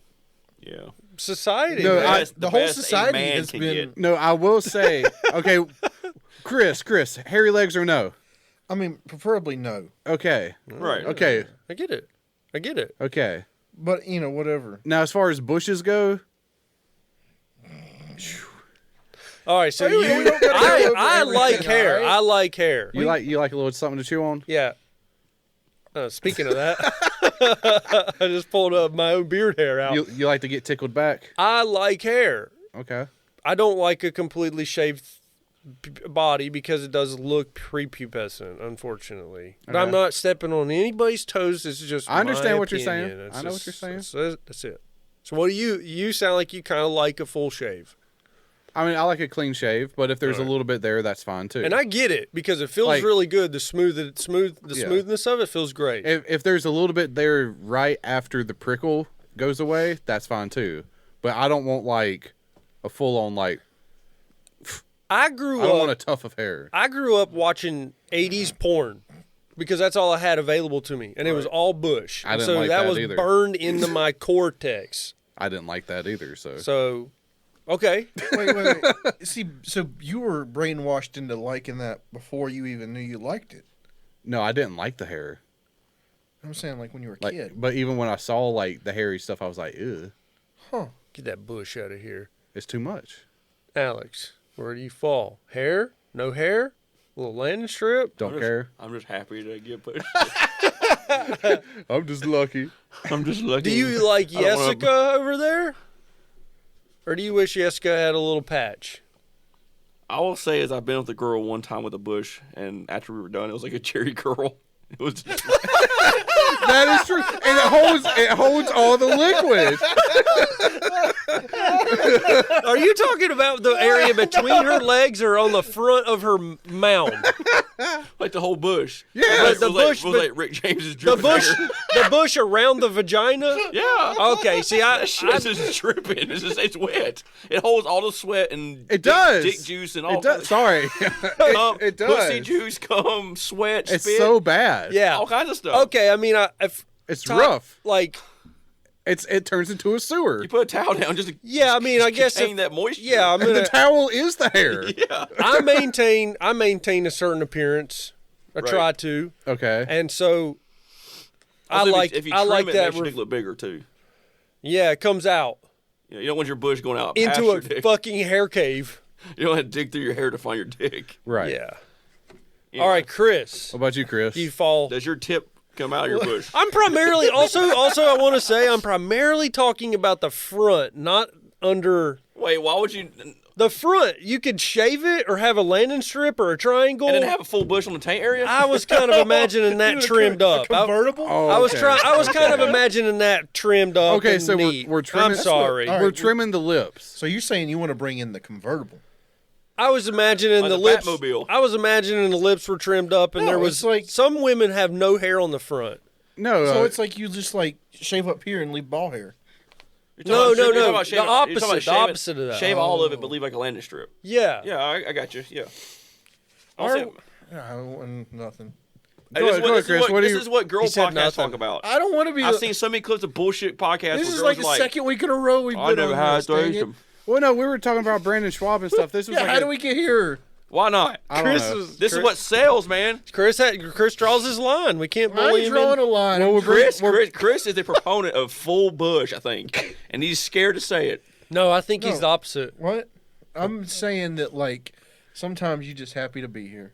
yeah.
Society.
No,
man.
The whole
best a
society
man
has
can
been.
get.
No, I will say, okay, Chris, hairy legs or no?
I mean, preferably no.
Okay,
Right.
okay,
I get it. I get it.
okay.
But you know, whatever.
Now, as far as bushes go,
All right, so
We don't gotta go over
I like
everything,
hair.
all right?
I like hair.
you like a little something to chew on.
Yeah. Speaking of that, I just pulled up my own beard hair out.
You like to get tickled back.
I like hair.
Okay.
I don't like a completely shaved body because it does look prepubescent, unfortunately. But I'm
Okay.
not stepping on anybody's toes. It's just
I understand
my
what you're
opinion.
saying.
It's
I know
just-
what you're saying.
That's it. So what do you sound like you kind of like a full shave.
I mean, I like a clean shave, but if there's a little bit there, that's fine too.
And I get it because it feels
Like-
really good. The
Yeah.
smoothness of it feels great.
if there's a little bit there right after the prickle goes away, that's fine too. But I don't want like a full on like
I grew
I don't
up.
want a tuft of hair.
I grew up watching 80s porn because that's all I had available to me, and it was all bush.
I
And
didn't
so
like
that
that
was
either.
burned into my cortex.
I didn't like that either.
So, okay.
Wait. See, so you were brainwashed into liking that before you even knew you liked it.
No, I didn't like the hair.
I'm saying like when you were a
Like,
kid.
but even when I saw like the hairy stuff, I was like, ew,
Huh.
Get that bush out of here.
it's too much.
Alex, where do you fall? Hair? No hair? A little landing strip?
Don't care.
I'm just happy to get pushed.
I'm just lucky.
I'm just lucky.
Do you like
I don't wanna-
Jessica over there? Or do you wish Jessica had a little patch?
I will say is I've been with a girl one time with a bush, and after we were done, it was like a cherry curl. It was just
That is true, and it holds all the liquid.
Are you talking about the area between her legs or on the front of her mound?
like the whole bush.
Yeah,
it
the
was
bush,
like, it was like Rick James's
The
dripping
bush,
hair.
the bush around the vagina.
Yeah.
Okay. See,
That shit's just dripping. It's wet. It holds all the sweat and
It does.
dick juice and all.
It does. Sorry,
it
does.
Pussy juice, cum, sweat,
It's
spit.
so bad.
Yeah.
all kinds of stuff.
Okay. I mean,
It's rough.
Like,
it turns into a sewer.
You put a towel down just to
yeah. I mean, I guess
contain that moisture.
Yeah. I'm
And
gonna.
the towel is the hair.
Yeah.
I maintain a certain appearance. I
Right.
try to,
Okay.
and so I
Also,
like
if you
I
trim
like
it,
that.
makes your dick look bigger too.
Yeah, it comes out
You don't want your bush going out past
into
your
a
dick.
fucking hair cave.
You don't have to dig through your hair to find your dick.
Right.
Yeah.
Yeah.
All right, Chris.
What about you, Chris?
Do you fall?
Does your tip come out of your bush?
I'm primarily also I want to say I'm primarily talking about the front, not under
Wait, why would you?
the front. You could shave it or have a landing strip or a triangle.
And then have a full bush on the taint area?
I was kind of imagining that trimmed up.
Convertible?
I was
okay.
I was kind of imagining that trimmed up.
Okay,
and
so
neat.
we're trimming.
I'm sorry.
All right,
We're trimming the lips.
So you're saying you want to bring in the convertible?
I was imagining
Like
the
the
lips.
Batmobile.
I was imagining the lips were trimmed up, and
No,
there was
it's like-
some women have no hair on the front.
No.
So it's like you just like shave up here and leave ball hair.
No,
You're talking
no.
about
The
shaving- you're talking about
opposite. The
shaving-
opposite of that.
Shave all of it, but leave like a landing strip.
Yeah.
Yeah, I got you. Yeah. I'll
Or-
say-
I want nothing.
Hey,
Go
this is
ahead,
what-
go
this
ahead, Chris.
is
What do
this
you-
is what girl
He said
podcasts
nothing.
talk about.
I don't want to be.
I've seen so many clips of bullshit podcasts.
This
where
is
girls
like the
are
second week in a row we've
I
been
never
on
had
this. Dang it.
threesome.
Well, no, we were talking about Brendan Schaub and stuff. This was
Yeah,
like
how do we get here?
Why not?
I don't know.
This is what sells, man.
Chris draws his line. We can't
I
bully
ain't
him.
drawing a line.
Well,
Chris is a proponent of full bush, I think, and he's scared to say it.
No, I think he's
No.
the opposite.
What? I'm saying that like sometimes you're just happy to be here.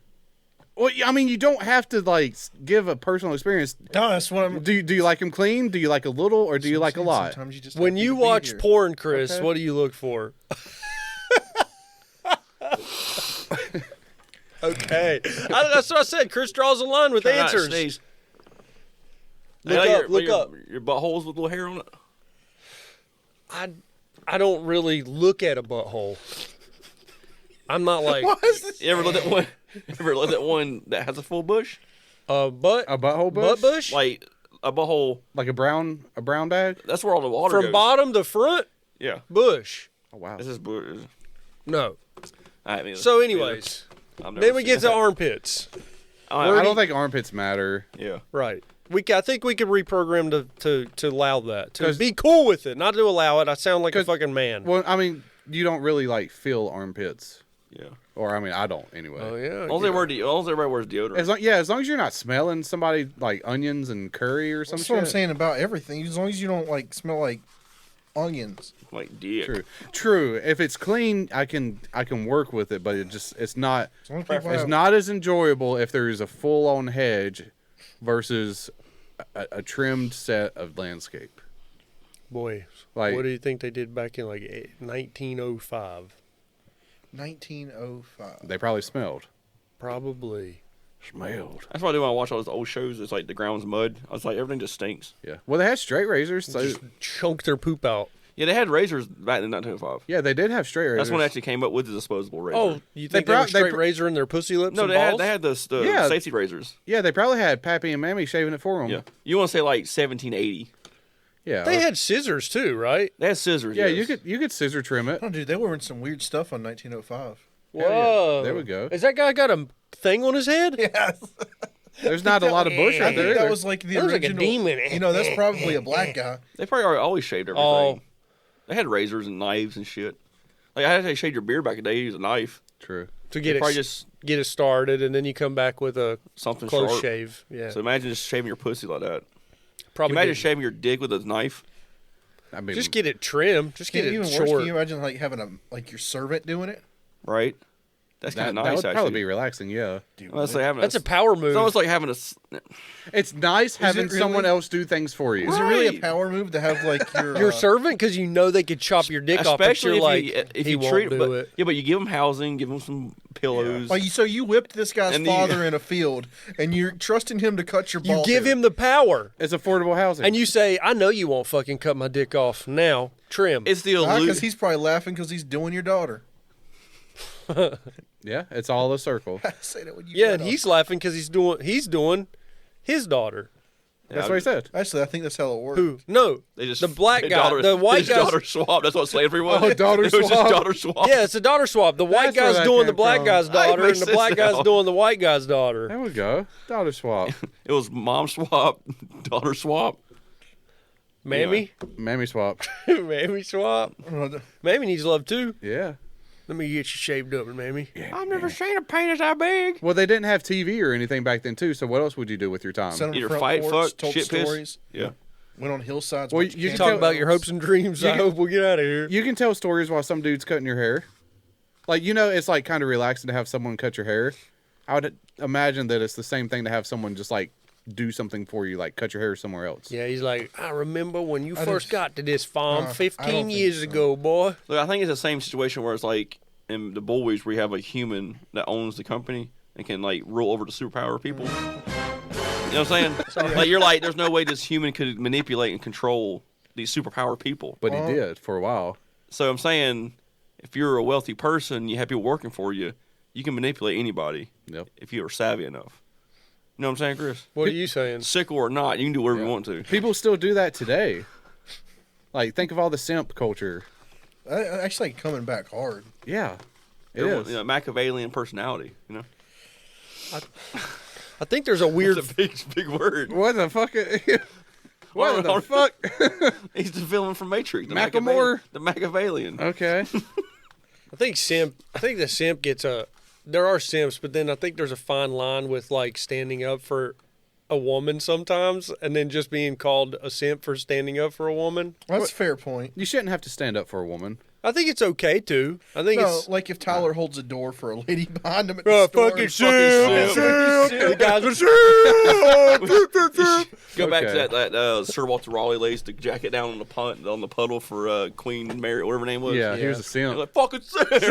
Well, I mean, you don't have to like give a personal experience.
No, that's what I'm.
Do you like him clean? Do you like a little, or do you like a lot?
Sometimes you just
When
happy
you
to be
watch
here.
porn, Chris,
Okay.
what do you look for? Okay, that's what I said. Chris draws a line with
Try not to
answers.
sneeze.
Look
Hey,
up, look up.
Your buttholes with little hair on it.
I don't really look at a butthole. I'm not like
You ever look at one? Ever look at one that has a full bush?
a
butthole bush?
butt bush
Like a butthole.
Like a brown bag?
That's where all the water
from
goes.
bottom to front.
Yeah.
Bush.
Oh wow.
This is bush.
No.
I mean,
So, anyways,
I've never
then we
seen
get to
that.
armpits.
I don't think armpits matter.
Yeah.
Right. I think we could reprogram to allow that. To
'Cause-
be cool with it, not to allow it. I sound like a fucking man.
Well, I mean, you don't really like feel armpits.
Yeah.
Or I mean, I don't anyway.
Oh yeah.
As long as everybody wears deodorant.
As long as you're not smelling somebody like onions and curry or some
That's
shit.
what I'm saying about everything. As long as you don't like smell like onions.
Like dick.
True. If it's clean, I can work with it, but it's not
long as people
it's
have-
not as enjoyable if there's a full on hedge versus a trimmed set of landscape.
Boy,
Like-
what do you think they did back in like 1905?
1905.
They probably smelled.
Probably.
Smelled.
That's why I do when I watch all those old shows. It's like the ground's mud. I was like, everything just stinks.
Yeah. Well, they had straight razors. So
Just chunk their poop out.
Yeah, they had razors back in 1905.
yeah, they did have straight razors.
That's when they actually came up with the disposable razor.
Oh, you think they,
brought-
were straight
they-
razor in their pussy lips?
no,
and
they had
balls?
the
Yeah.
safety razors.
Yeah, they probably had Pappy and Mammy shaving it for them.
Yeah, you want to say like 1780?
Yeah.
They had scissors too, right?
They had scissors.
Yeah,
yes.
you could scissor trim it.
Oh, dude, they were in some weird stuff on 1905.
Whoa.
There we go.
Is that guy got a thing on his head?
Yes.
There's not a lot of bush
I
out there
think that
either.
was like the
That was like a
original.
demon.
You know, that's probably a black guy.
They probably always shaved everything.
Oh.
They had razors and knives and shit. Like, I had to shave your beard back in the day, use a knife.
True.
To get
Probably
it,
just
get it started, and then you come back with a
something
close
sharp.
shave. Yeah.
So imagine just shaving your pussy like that.
Probably
Can you imagine
didn't.
shaving your dick with a knife?
I mean,
Just get it trimmed. Just
Can
get
you
it
even worse?
short.
Can you imagine like having your servant doing it?
Right? That's kind
that
of nice,
would
actually.
probably be relaxing. Yeah.
That's like having
That's a power move.
It's almost like having a.
It's nice having
really?
someone else do things for you.
Is it really a power move to have like your
servant, because you know they could chop your dick off, but
Especially
you're
if
like,
if
he
you
won't
treat
do
but,
it.
Yeah, but you give them housing, give them some pillows.
Like, so you whipped this guy's
And you-
father in a field, and you're trusting him to cut your
You
ball.
give him the power,
It's affordable housing.
and you say, "I know you won't fucking cut my dick off now. Trim."
It's the
because
illusion.
he's probably laughing because he's doing your daughter.
Yeah, it's all a circle.
Say that when you
Yeah,
cut
and
off.
he's laughing because he's doing his daughter.
That's what he said.
Actually, I think that's how it works.
Who? No,
They just
the black
their
guy,
daughter-
the white
his
guy.
daughter swap. That's what slavery was.
Oh, daughter
It was just
swap.
daughter swap.
Yeah, it's a daughter swap. The white
That's where
guy's
that
doing the
came
black
from.
guy's
It
daughter, and
makes
the
sense
black guy's
now.
doing the white guy's daughter.
There we go. Daughter swap.
It was mom swap, daughter swap.
Mammy,
Mammy swap.
mammy swap. Mammy needs love too.
Yeah.
Let me get you shaved up, mammy.
I've never seen a penis that big.
Well, they didn't have TV or anything back then, too, so what else would you do with your time?
Sat on the
Either
front
fight,
porch,
fuck,
told
shit piss.
stories.
Yeah.
Went on hillsides.
Well,
watched
you can
Talk
tell-
about your hopes and dreams. I hope we get out of here.
You can tell stories while some dude's cutting your hair. Like, you know, it's like kind of relaxing to have someone cut your hair. I would imagine that it's the same thing to have someone just like do something for you, like cut your hair somewhere else.
Yeah, he's like, I remember when you
I
first
just-
got to this farm
I don't
15
think
years
so.
ago, boy.
Look, I think it's the same situation where it's like in the Boys where you have a human that owns the company and can like rule over the superpower people. You know what I'm saying? Like you're like, there's no way this human could manipulate and control these superpower people.
But he did for a while.
So I'm saying, if you're a wealthy person, you have people working for you, you can manipulate anybody.
Yep.
If you are savvy enough. You know what I'm saying, Chris?
What are you saying?
Sickle or not, you can do whatever you want to.
People still do that today. Like, think of all the simp culture.
Actually, coming back hard.
Yeah. It
Everyone,
is.
you know, Machiavellian personality, you know?
I think there's a weird.
That's a big word.
What the fuck? What the fuck?
He's the villain from Matrix. The
Macklemore?
The Machiavellian.
Okay.
I think the simp gets a. There are simps, but then I think there's a fine line with like standing up for a woman sometimes, and then just being called a simp for standing up for a woman.
That's a fair point.
You shouldn't have to stand up for a woman.
I think it's okay to. I think
No,
it's
like if Tyler holds a door for a lady behind him at the store.
fucking
and
simp. The guys are simp.
Go back to
Okay.
that Sir Walter Raleigh lays the jacket down on the puddle for Queen Mary, whatever her name was.
Yeah, he was a simp.
Like, fucking simp. Just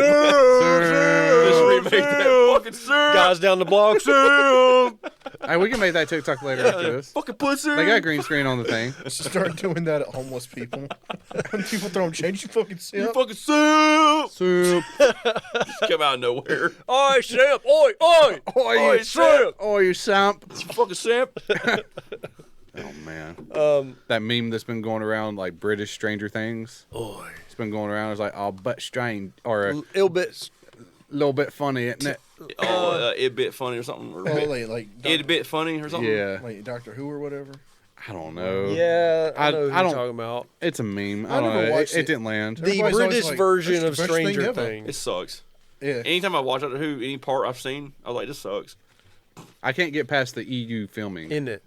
Simp.
remake that. Fucking simp.
Guys down the block, simp.
Hey, we can make that TikTok later after this.
Fucking pussy.
They got green screen on the thing.
Start doing that at homeless people. When people throw them change, you fucking simp.
You fucking simp.
Soup.
Just come out of nowhere.
Oi, simp. Oi, oi.
Oh,
Oi,
you simp. Oh, you simp.
You fucking simp.
Oh, man.
Um,
That meme that's been going around, like British Stranger Things.
Oi.
It's been going around. It's like, oh, but strange. Or a
Ill bit.
little bit funny, isn't it?
Oh, it bit funny or something. Or it bit funny or something.
Yeah.
Like Doctor Who or whatever.
I don't know.
Yeah, I know what
I
you're
don't.
talking about.
It's a meme.
I
I don't
never
know.
watched
It
it.
didn't land.
The
Everybody's always
British
like,
version
"That's
of
the best thing
Stranger
ever."
Things.
It sucks.
Yeah.
Anytime I watch Doctor Who, any part I've seen, I was like, this sucks.
I can't get past the EU filming.
In it.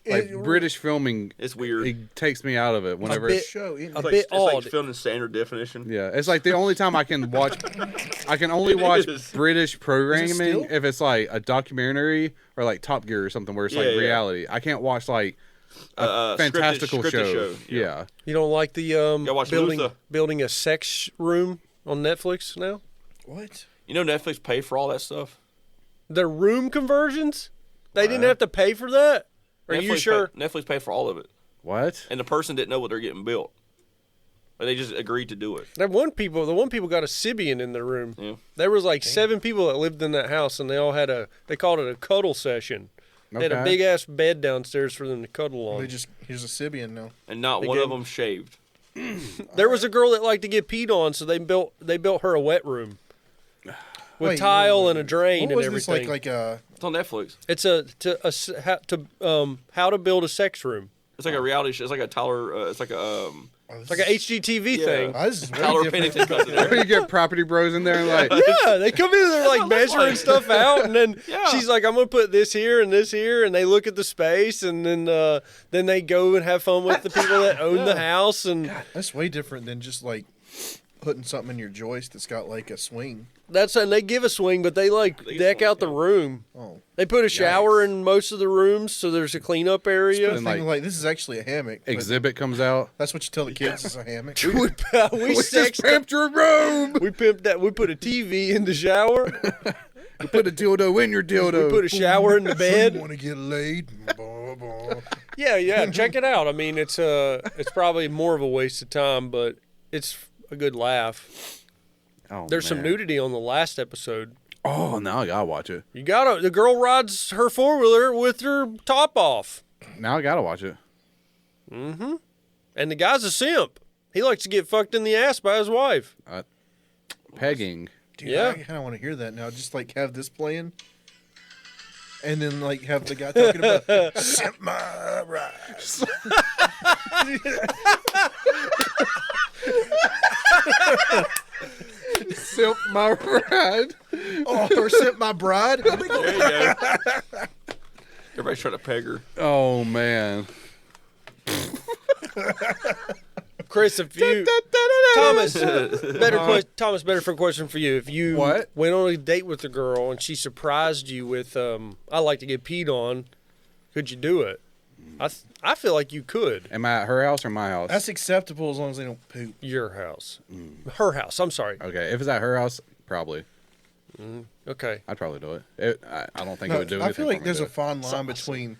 Like British filming,
It's weird.
it takes me out of it whenever.
bit-
Show,
A
It's like,
bit
it's like
odd.
filmed in standard definition.
Yeah, it's like the only time I can watch. I can only watch
is.
British programming
still?
if it's like a documentary or like Top Gear or something where it's like
Yeah, yeah.
reality. I can't watch like a
Scripted-
fantastical
scripted
show.
Yeah.
Yeah.
You don't like the
watch
building
Luther.
building a sex room on Netflix now?
What?
You know Netflix pay for all that stuff?
The room conversions? They didn't have to pay for that? Are you
Netflix
sure?
Netflix paid for all of it.
What?
And the person didn't know what they're getting built. But they just agreed to do it.
The one people got a Sibian in their room.
Yeah.
There was like 7 people that lived in that house, and they all had they called it a cuddle session. They had a
Okay.
big ass bed downstairs for them to cuddle on.
Here's a Sibian now.
And not
They
one
gave-
of them shaved.
There was a girl that liked to get peed on, so they built her a wet room. with tile and a drain
what was
and
this,
everything.
It's on Netflix.
It's how to build a sex room.
It's like a reality show. It's like a Tyler. It's like a.
It's like an HGTV thing.
Oh, this is way
Tyler
different.
Pennington comes in there.
Where you get property bros in there and like,
Yeah, they come in and they're like measuring stuff out, and then she's like, "I'm gonna put this here and this here," and they look at the space, and then they go and have fun with the people that own the house. And
That's way different than just like putting something in your joist that's got like a swing.
and they give a swing, but they like deck out the room.
Oh.
They put a shower in most of the rooms, so there's a cleanup area.
Instead of thinking like this is actually a hammock. but
exhibit comes out.
That's what you tell the kids is a hammock.
we
just pimped your room.
We pimped that. We put a TV in the shower.
You put a dildo in your dildo.
We put a shower in the bed.
Want to get laid?
Yeah. Check it out. I mean, it's probably more of a waste of time, but it's a good laugh.
Oh,
There's some
man.
nudity on the last episode.
Oh, now I gotta watch it.
The girl rides her 4-wheeler with her top off.
Now I gotta watch it.
Mm-hmm. And the guy's a simp. He likes to get fucked in the ass by his wife.
Pegging.
Dude,
Yeah.
I kind of want to hear that now. Just like have this playing, and then like have the guy talking about simp my rides.
Simp my ride.
Oh, or simp my bride.
There you go. Everybody's trying to peg her.
Oh man.
Chris, if you Thomas, better question for you. If you went on a date with a girl and she surprised you with I like to get peed on, could you do it? I feel like you could.
Am I at her house or my house?
That's acceptable as long as they don't poop.
Your house. Her house. I'm sorry.
Okay, if it's at her house, probably.
Okay.
I'd probably do it. I don't think it would do anything.
I feel like
for me
there's
to
a
do it.
fine line between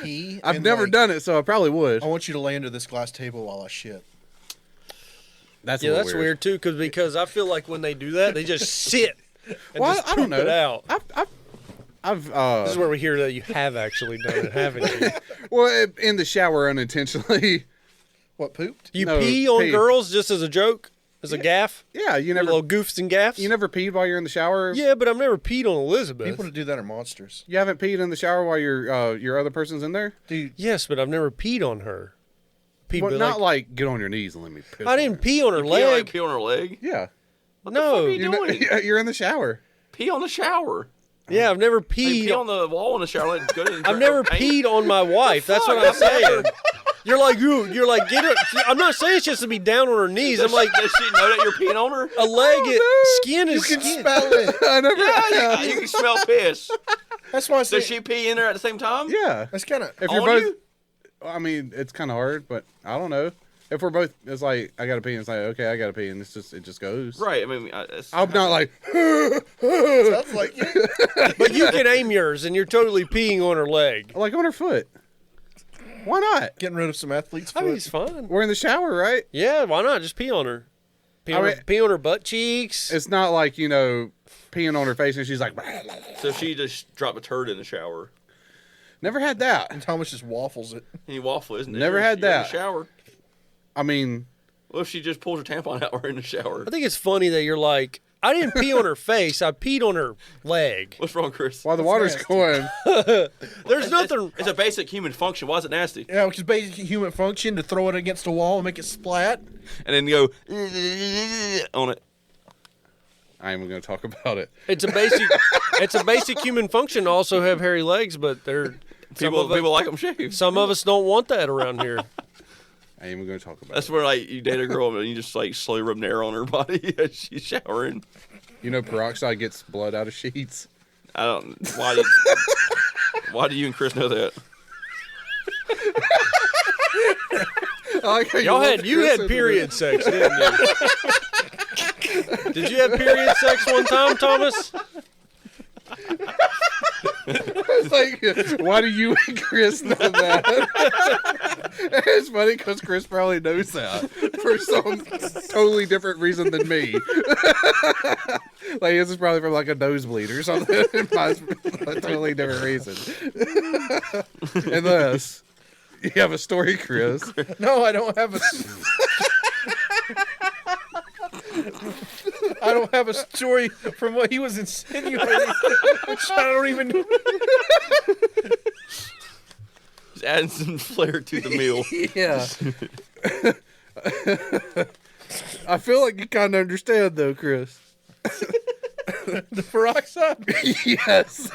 pee.
I've
and,
never
like,
done it, so I probably would.
I want you to lay under this glass table while I shit.
That's
that's weird too, because I feel like when they do that, they just sit and just
I don't
poop it
know.
out.
I've
This is where we hear that you have actually done it, haven't you?
well, in the shower unintentionally.
What, pooped?
You pee on girls just as a joke, as a gaff?
Yeah, you never
little goofs and gaffs.
You never peed while you're in the shower.
Yeah, but I've never peed on Elizabeth.
People that do that are monsters.
You haven't peed in the shower while your other person's in there,
dude.
Yes, but I've never peed on her.
Well, not like get on your knees and let me piss.
I didn't pee on her leg.
Pee on her leg?
Yeah.
What the fuck are you doing?
You're in the shower.
Pee on the shower.
Yeah, I've never
Like,
peed.
pee on the wall in the shower. Let it go in
I've never peed on my wife. That's what I'm saying. You're like get her. I'm not saying it's just to be down on her knees. I'm like,
does she know that you're peeing on her?
a leg, skin is
You can
skin.
smell it.
I never.
Yeah, you can smell piss.
That's why I say
Does she pee in there at the same time?
Yeah.
that's kind of.
If you're
On
both,
you?
I mean, it's kind of hard, but I don't know. If we're both, it's like I gotta pee, and it's like okay, I gotta pee, and it just goes.
Right. I mean,
I'm not like.
Sounds like you.
But you can aim yours, and you're totally peeing on her leg.
Like on her foot. Why not?
Getting rid of some athlete's
I
foot.
mean, it's fine.
We're in the shower, right?
Yeah, why not? Just pee on her. Pee on her butt cheeks.
It's not like peeing on her face, and she's like.
so she just dropped a turd in the shower.
Never had that.
And Thomas just waffles it.
And you waffle, isn't it?
Never had
You're in
that.
the shower.
I mean,
What if she just pulls her tampon out while in the shower?
I think it's funny that you're like, I didn't pee on her face. I peed on her leg.
What's wrong, Chris?
while the water's going,
There's nothing.
It's a basic human function. Why is it nasty?
Yeah, which is basic human function to throw it against a wall and make it splat.
And then you go on it.
I ain't even gonna talk about it.
It's a basic human function to also have hairy legs, but
People like them shaved.
some of us don't want that around here.
I ain't even gonna talk about
That's
it.
where like you date a girl and you just like slowly rub nair on her body as she's showering.
You know, peroxide gets blood out of sheets.
I don't. Why do you and Chris know that?
You had period sex, didn't you? Did you have period sex one time, Thomas?
It's like, why do you and Chris know that? It's funny because Chris probably knows that for some totally different reason than me. Like this is probably from like a nosebleed or something. Mine's a totally different reason. Unless you have a story, Chris.
No, I don't have a. I don't have a story from what he was insinuating. Which I don't even know.
Just adding some flair to the meal.
Yeah. I feel like you kind of understand, though, Chris.
The peroxide?
Yes.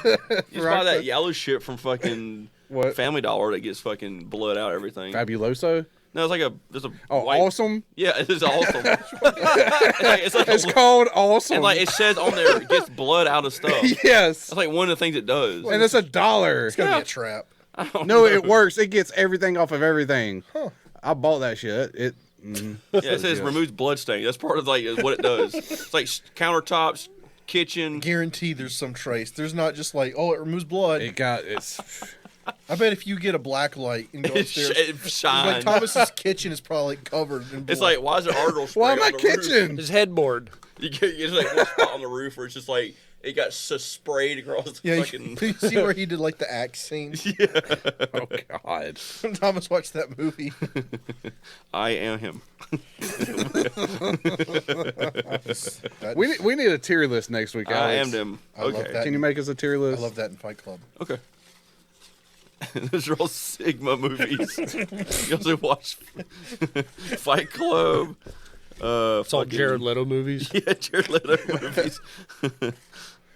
You buy that yellow shit from fucking Family Dollar that gets fucking blood out everything.
Fabuloso?
No, it's like there's a
Awesome?
Yeah, it is awesome.
It's called Awesome.
And like it says on there, it gets blood out of stuff.
Yes.
That's like one of the things it does.
And it's $1.
It's gonna be a trap.
No, it works. It gets everything off of everything. Huh. I bought that shit. It
it says removes blood stain. That's part of like what it does. It's like countertops, kitchen.
Guaranteed there's some trace. There's not just like, oh, it removes blood.
It's.
I bet if you get a black light and go upstairs,
it shines.
like Thomas's kitchen is probably covered in blood.
It's like, why is there article spray
Why
on
my
the
kitchen?
roof?
His headboard.
You get like one spot on the roof where it's just like it got sprayed across the
Yeah,
fucking.
you see where he did like the axe scene?
Yeah.
Oh God.
Thomas watched that movie.
I am him.
We need a tier list next week, Alex.
I am them.
I love
Okay.
that.
Can you make us a tier list?
I love that in Fight Club.
Okay. Those are all Sigma movies. You also watch Fight Club.
It's all Jared Leto movies.
Yeah, Jared Leto movies.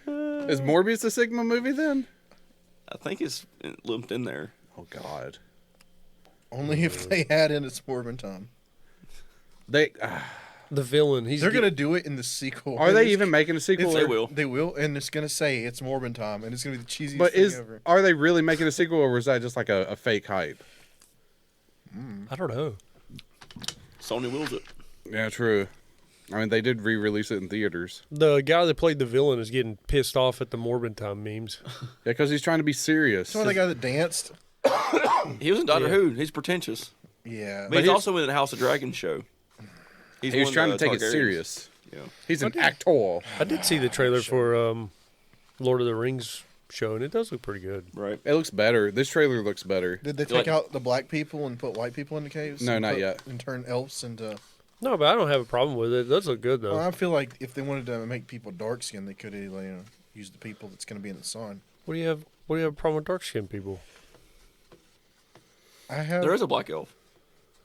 Is Morbius a Sigma movie then?
I think it's lumped in there.
Oh God.
Only if they add in its Morbin Tom.
They.
The villain.
They're gonna do it in the sequel.
Are they even making a sequel?
They will.
They will, and it's gonna say it's Morbin Tom, and it's gonna be the cheesiest
But
thing ever.
are they really making a sequel, or was that just like a fake hype?
I don't know.
Sony wills it.
Yeah, true. I mean, they did re-release it in theaters.
The guy that played the villain is getting pissed off at the Morbin Time memes.
Yeah, because he's trying to be serious.
Some of the guy that danced.
He was in Doctor Who. He's pretentious.
Yeah,
But he's also in the House of Dragons show.
He was trying to take it serious.
Yeah.
He's an actor.
I did see the trailer for Lord of the Rings show, and it does look pretty good.
Right.
It looks better. This trailer looks better.
Did they take out the black people and put white people in the caves?
No,
and
not yet.
And turn elves into.
No, but I don't have a problem with it. It does look good, though.
Well, I feel like if they wanted to make people dark skinned, they could use the people that's going to be in the sun.
What do you have a problem with dark-skinned people?
There is a black elf.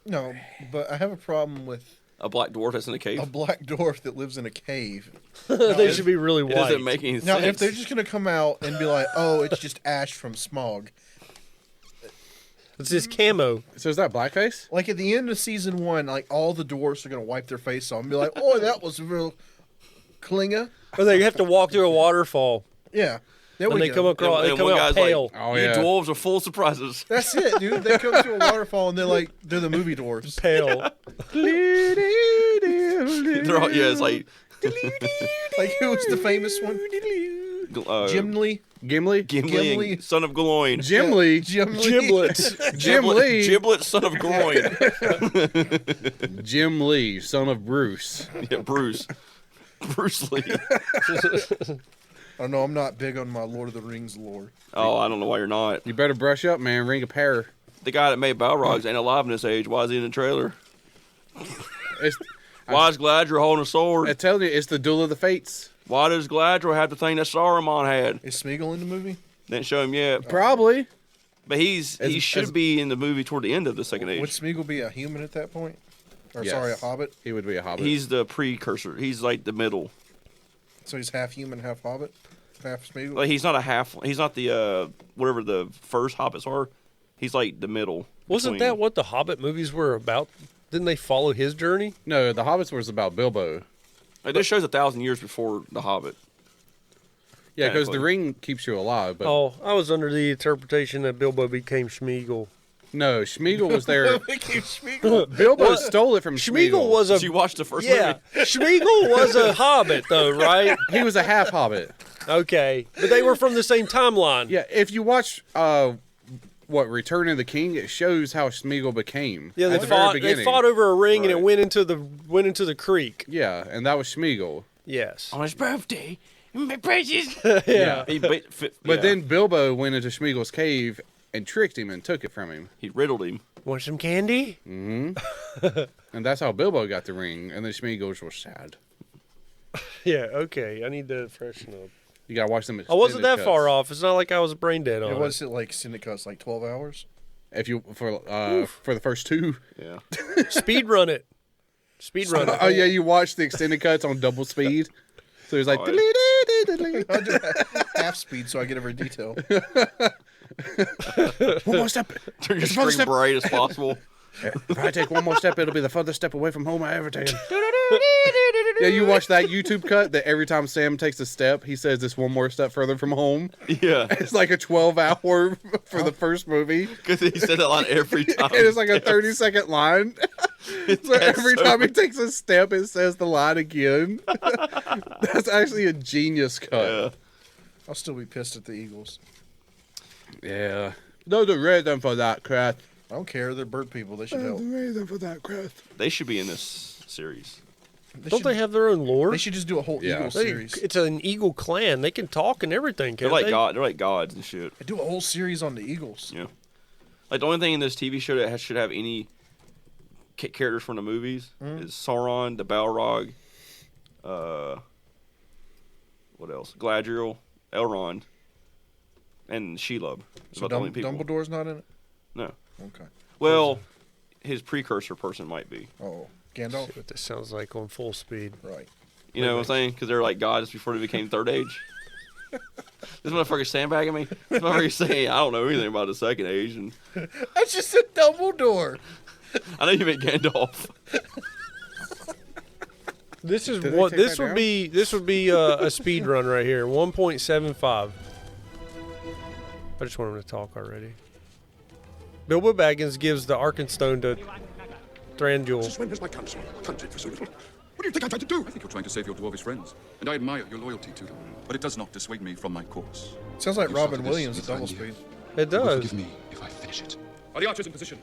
No, but I have a problem with
a black dwarf that's in a cave.
A black dwarf that lives in a cave.
They should be really white.
It doesn't make any
Now,
sense.
if they're just going to come out and be like, "Oh, it's just ash from smog,"
it's just camo.
So is that blackface?
Like at the end of season 1, like all the dwarfs are going to wipe their face off and be like, "Oh, that was real klinger."
Or they have to walk through a waterfall.
Yeah. There
and
we
they
go.
come across.
And
They come
one
out
guy's like,
pale.
Oh,
you
yeah.
dwarves are full of surprises.
That's it, dude. They come to a waterfall and they're the movie dwarfs.
Pale.
They're all, yeah, it's like
Like who was the famous one? Gimli.
Gimli, son of Gloin.
Gimli.
Giblets.
Jim Lee.
Giblet, son of Groin.
Jim Lee, son of Bruce.
Yeah, Bruce Lee.
I know I'm not big on my Lord of the Rings lore.
Oh, I don't know why you're not.
You better brush up, man. Ring a pair.
The guy that made Balrogs ain't alive in this age. Why is he in the trailer? Why is Galadriel holding a sword?
I tell you, it's the Duel of the Fates.
Why does Galadriel have the thing that Saruman had?
Is Smeagol in the movie?
Didn't show him yet.
Probably.
But he should be in the movie toward the end of the Second Age.
Would Smeagol be a human at that point? Or
Yes.
sorry, a hobbit?
He would be a hobbit.
He's the precursor. He's like the middle.
So he's half human, half hobbit? Half Smeagol?
Like he's not a half. He's not the whatever the first hobbits are. He's like the middle.
Wasn't
between.
that what the Hobbit movies were about? Didn't they follow his journey?
No, the Hobbits was about Bilbo.
Like, this show's 1,000 years before the Hobbit.
Yeah, because the
Technically.
ring keeps you alive. But
Oh, I was under the interpretation that Bilbo became Smeagol.
no, Smeagol was there.
Smeagol.
Bilbo
What?
stole it from Smeagol.
Smeagol was a
Did you watch the first
yeah.
movie?
Smeagol was a hobbit, though, right?
He was a half hobbit.
Okay, but they were from the same timeline.
Yeah, if you watch Return of the King, it shows how Smeagol became.
Yeah,
at
they
the very
fought. They
beginning.
fought over a ring, and it
Right.
went into the creek.
Yeah, and that was Smeagol.
Yes.
On his birthday, my precious.
Yeah.
But then Bilbo went into Smeagol's cave and tricked him and took it from him.
he riddled him.
Want some candy?
Mm-hmm. And that's how Bilbo got the ring. And then Smeagol was sad.
Yeah, okay. I need to freshen up.
You gotta watch them.
I wasn't that
extended
far
cuts.
off. It's not like I was brain dead on
Yeah,
it.
what's it like? Extended cuts like 12 hours.
If you for the first two.
Yeah.
Speed run it. Speed run it.
Oh yeah, you watch the extended cuts on double speed. So it's like
I'll do half speed so I get every detail.
one more step.
Turn your
It's another
screen
step.
bright as possible.
If I take one more step, it'll be the furthest step away from home I ever taken. Yeah, you watch that YouTube cut that every time Sam takes a step, he says it's one more step further from home.
Yeah.
It's like a 12-hour for the first movie.
Because he said that line every time.
And it's like a 30-second line. So every time he takes a step, it says the line again. That's actually a genius cut.
Yeah.
I'll still be pissed at the Eagles.
Yeah. No, the reason for that crap.
I don't care. They're bird people. They should help.
The reason for that crap.
They should be in this series.
Don't they have their own lore?
They should just do a whole Eagle series.
It's an Eagle clan. They can talk and everything.
They're
Can't
like
they?
God. They're like gods and shit.
Do a whole series on the Eagles.
Yeah. Like the only thing in this TV show that should have any characters from the movies is Sauron, the Balrog, what else? Galadriel, Elrond, and Shelob. It's
So
about the only people.
Dumbledore's not in it?
No.
Okay.
Well, his precursor person might be.
Oh, Gandalf?
See what this sounds like on full speed.
Right.
You know what I'm saying? Because they're like gods before they became third age. This motherfucker's sandbagging me. This motherfucker's saying I don't know anything about the second age, and
I just said Dumbledore.
I know you meant Gandalf.
This is
Did they
what
take
this
that
would
down?
be. This would be a speed run right here. 1.75. I just want him to talk already. Bilbo Baggins gives the Arkenstone to Thranduil.
Since when has my country hunted for so little? What do you think I'm trying to do? I think you're trying to save your dwarvish friends, and I admire your loyalty to them. But it does not dissuade me from my course.
Sounds like
You
Robin
started this
Williams at
with
double
Thranduil.
speed.
It
You will
does.
forgive me if I finish it. Are the archers in position?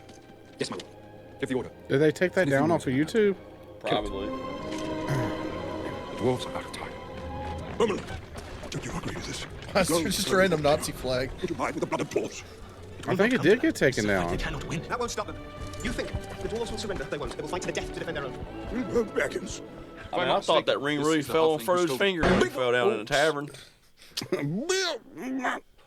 Yes, my lord. Give the order.
Did they take that down off of YouTube?
Probably.
The dwarves are out of time. Roman, don't you agree to this?
It's just a random Nazi flag.
Would you mind with the blood of dwarves?
I think it did get taken down.
cannot win. That won't stop them. You think the dwarves will surrender? They won't. They will fight to the death to defend their own.
Baggins.
I mean, I thought that ring really fell on Frodo's finger when he fell down in a tavern.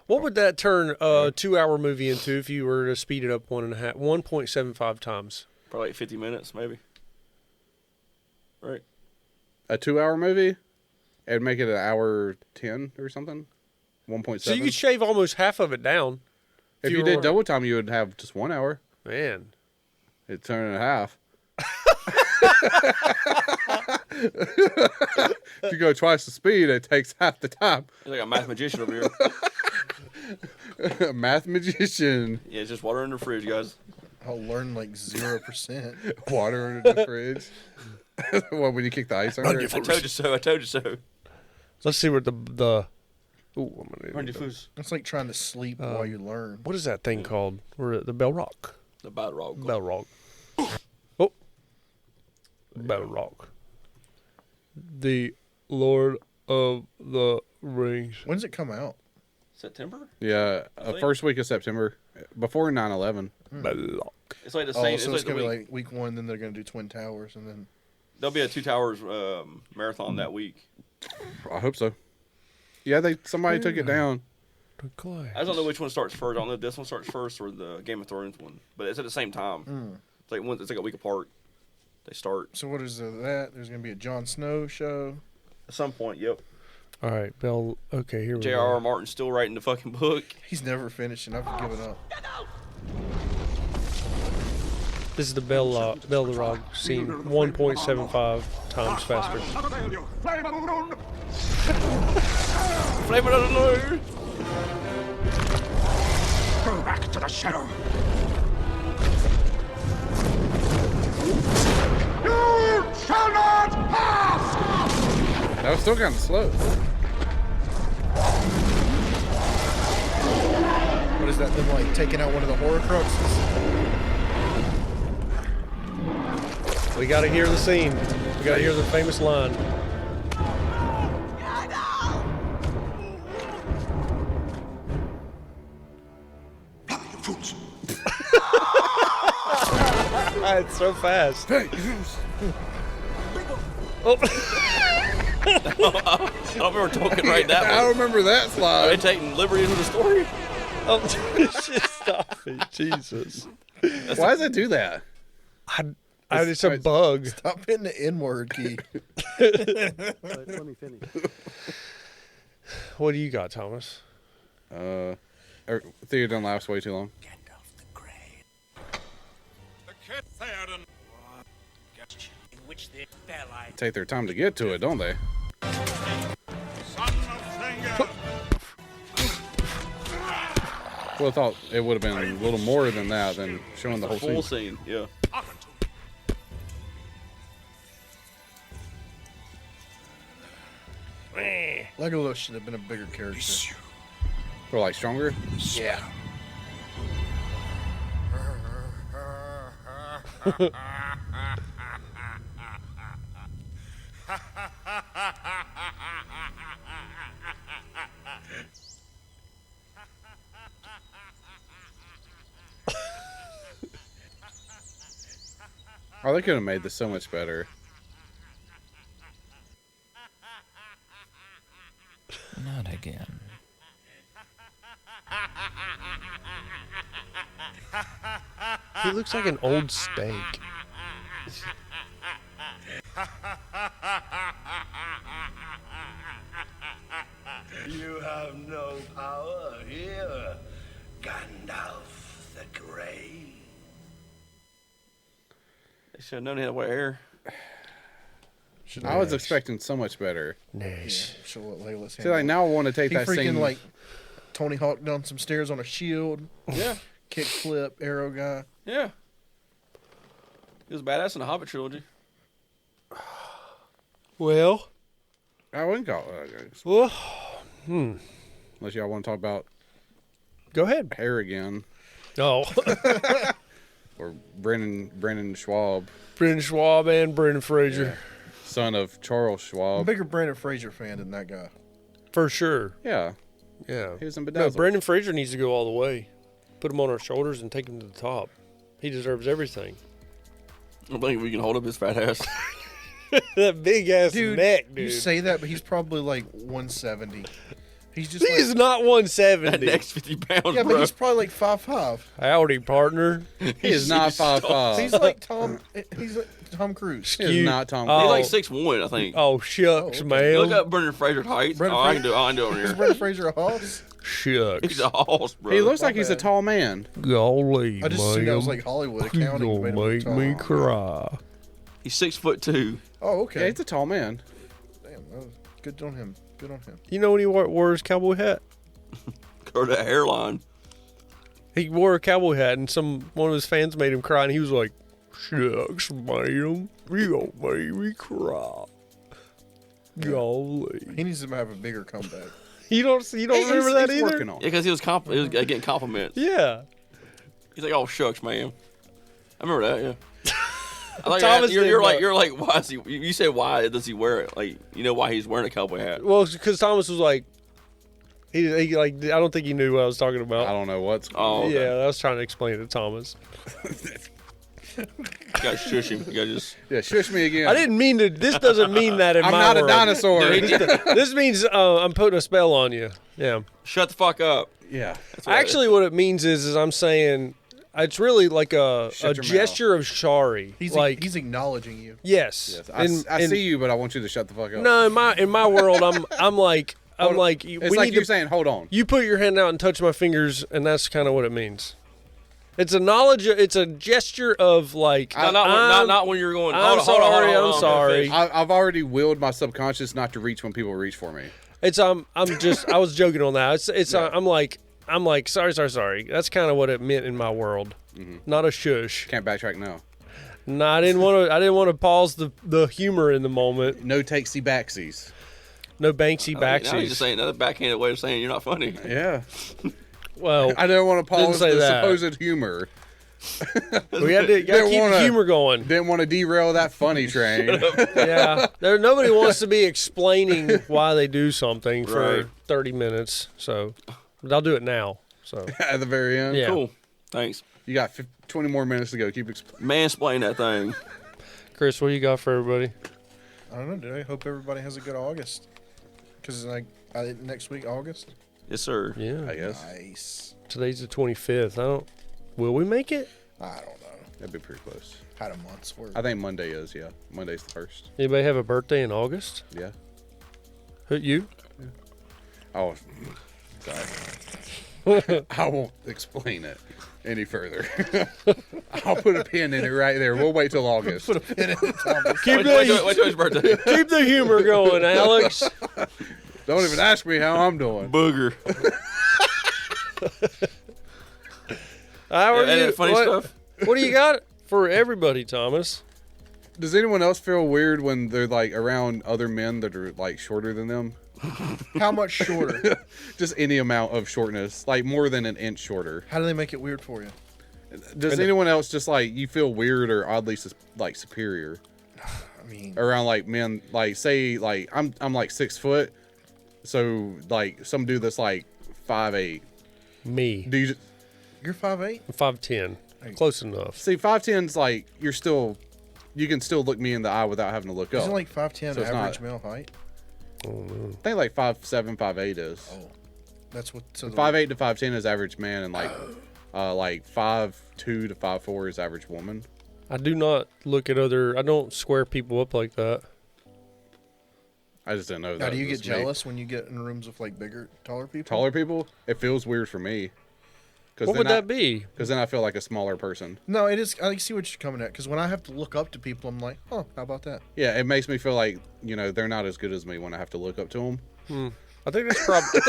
What would that turn a 2-hour movie into if you were to speed it up 1.75 times?
Probably like 50 minutes, maybe. Right.
A 2-hour movie? It'd make it an hour 10 or something. 1.7.
So you could shave almost half of it down.
If you did double time, you would have just 1 hour.
Man.
It'd turn it half. If you go twice the speed, it takes half the time.
He's like a math magician over here.
Math magician.
Yeah, it's just water in the fridge, guys.
I'll learn like 0%.
Water in the fridge. What, when you kick the ice over it?
I told you so. I told you so.
Let's see what the ooh, I'm gonna do
It's like trying to sleep while you learn.
What is that thing called? We're at the Bell Rock.
The Balrog.
Bell Rock. Oh. Bell Rock. The Lord of the Rings.
When's it come out?
September?
Yeah, first week of September, before 9/11.
It's like the
Oh,
same.
so
it's
it's
like
gonna be
the week.
like week 1, then they're gonna do Twin Towers, and then
There'll be a 2 towers marathon that week.
I hope so. Yeah, somebody took it down.
I just don't know which one starts first. I don't know if this one starts first or the Game of Thrones one, but it's at the same time. It's like a week apart. They start
So what is that? There's gonna be a Jon Snow show.
at some point. Yep.
All right, Bell. Okay, here we
J.R.R.
go.
Martin's still writing the fucking book.
He's never finishing. I've given up.
This is the Balrog scene 1.75 times faster.
Flame it on the
Go back to the shadow. You shall not pass!
That was still kind of slow.
What is that? Them like taking out one of the horror cruxes?
We gotta hear the scene. We gotta hear the famous line. It's so fast.
Hey,
Oh.
I don't remember talking right that
I
one.
remember that
Are they
slide.
taking liberties with the story?
Oh, stop it, Jesus!
Why does it do that?
It's a bug.
Stop hitting the N-word key.
Let me finish.
What do you got, Thomas?
Theater done last way too long. Take their time to get to it, don't they? Well, I thought it would have been a little more than that than showing the whole
Full
scene.
scene, yeah.
Legolas should have been a bigger character.
Or like stronger?
Yeah.
Oh, they could have made this so much better.
Not again.
He looks like an old steak.
You have no power here, Gandalf the Grey.
They should have known he had to wear hair.
I was expecting so much better.
Nice.
Show what Legolas.
See, like now I want to take
he
that
freaking
same.
like Tony Hawk down some stairs on a shield.
Yeah.
Kick flip, arrow guy.
Yeah. He was badass in the Hobbit trilogy.
Well,
I wouldn't call
well,
unless y'all want to talk about.
Go ahead.
Hair again.
Oh.
Or Brendan Schwab.
Brendan Schwab and Brendan Fraser.
Son of Charles
I'm a
Schwab.
bigger Brendan Fraser fan than that guy.
For sure.
Yeah.
Yeah.
He was in
No,
Bedazzled.
Brendan Fraser needs to go all the way. Put him on our shoulders and take him to the top. He deserves everything.
I don't think we can hold up his fat ass.
That big ass neck, dude.
You say that, but he's probably like 170. He's just
He's
like,
not 170.
That neck's 50 pounds,
yeah,
bro.
but he's probably like 5'5".
Howdy, partner.
He is not 5'5".
He's like Tom. He's like Tom Cruise.
He is not Tom
He's
Cruise.
like 6'1", I think.
Oh, shucks, man.
Look up Brendan Fraser's height.
Brendan
I can do it on
Is
here.
Brendan Fraser a hoss?
Shucks.
He's a horse, bro.
He looks like he's a tall man.
Golly,
I just assumed that was like Hollywood
You
accounting.
gonna
made him
make
tall.
me cry.
He's 6'2".
Oh,
Yeah,
okay.
he's a tall man.
Damn, that was good on him. Good on him.
You know when he wore his cowboy hat?
Or that hairline.
He wore a cowboy hat, and one of his fans made him cry, and he was like, "Shucks, man, you gonna make me cry." Golly,
He needs to have a bigger comeback.
you don't remember that
he's
either?
working on
Yeah, because he was getting compliments.
Yeah,
He's like, "Oh shucks, man." I remember that. Yeah. I like
Thomas
you're
did,
like, why is he? You said why does he wear it? Like, you know why he's wearing a cowboy hat?
well, because Thomas was like, he like, I don't think he knew what I was talking about.
I don't know what's.
Oh, okay.
Yeah, I was trying to explain it to Thomas.
You gotta shush him. You gotta just.
Yeah, shush me again.
I didn't mean to. This doesn't mean that in
I'm
my
not
world.
a dinosaur.
This means I'm putting a spell on you. Yeah.
Shut the fuck up.
Yeah.
Actually, what it means is I'm saying it's really like a
Shut your
gesture of sorry.
He's
like
he's acknowledging you.
yes.
Yes, I see you, but I want you to shut the fuck up.
No, in my world, I'm like
It's like you saying, "Hold on."
You put your hand out and touch my fingers, and that's kind of what it means. It's a knowledge. It's a gesture of like.
Not when you're going.
I'm sorry. I'm sorry.
I've already willed my subconscious not to reach when people reach for me.
It's I'm just I was joking on that. It's I'm like sorry. That's kind of what it meant in my world.
Mm-hmm.
Not a shush.
Can't backtrack now.
No, I didn't want to pause the humor in the moment.
No takesy backsies.
No Banksy
Now
backsies.
he's just saying another backhanded way of saying you're not funny.
Yeah.
Well,
I don't want to
didn't
pause
say
the
that.
supposed humor.
We gotta keep the humor going.
Didn't want to derail that funny train.
Yeah, nobody wants to be explaining why they do something
Right.
for 30 minutes. So, but I'll do it now. So
At the very end.
Yeah.
Cool. Thanks.
You got 20 more minutes to go. Keep explaining.
Mansplain that thing.
Chris, what you got for everybody?
I don't know, dude. I hope everybody has a good August. Because next week, August.
Yes, sir.
Yeah.
I guess.
Nice.
Today's the 25th. Will we make it?
I don't know.
That'd be pretty close.
Had a month's worth.
I think Monday is, yeah. Monday's the 1st.
Anybody have a birthday in August?
Yeah.
Who, you?
Oh, sorry. I won't explain it any further. I'll put a pin in it right there. We'll wait till August.
Put a pin in it, Thomas.
Wait till his birthday.
Keep the humor going, Alex.
Don't even ask me how I'm doing.
Booger.
How are you?
Funny stuff.
What do you got for everybody, Thomas?
Does anyone else feel weird when they're like around other men that are like shorter than them?
How much shorter?
Just any amount of shortness, like more than an inch shorter.
How do they make it weird for you?
Does anyone else just like you feel weird or oddly like superior?
I mean,
around like men, like say like I'm like 6 foot, so like some dude that's like 5'8".
Me.
Do you?
You're 5'8".
I'm 5'10". Close enough.
See, 5'10's like you can still look me in the eye without having to look up.
Isn't like 5'10"
So
average male height?
I don't know.
I think like 5'7", 5'8" is.
Oh, that's what. So
5'8" to 5'10" is average man, and like 5'2" to 5'4" is average woman.
I do not look at I don't square people up like that.
I just didn't know that.
Now, do you get jealous when you get in rooms with like bigger, taller people?
Taller people? It feels weird for me.
What would that be?
Because then I feel like a smaller person.
No, it is. I see what you're coming at. Because when I have to look up to people, I'm like, oh, how about that?
Yeah, it makes me feel like they're not as good as me when I have to look up to them.
I think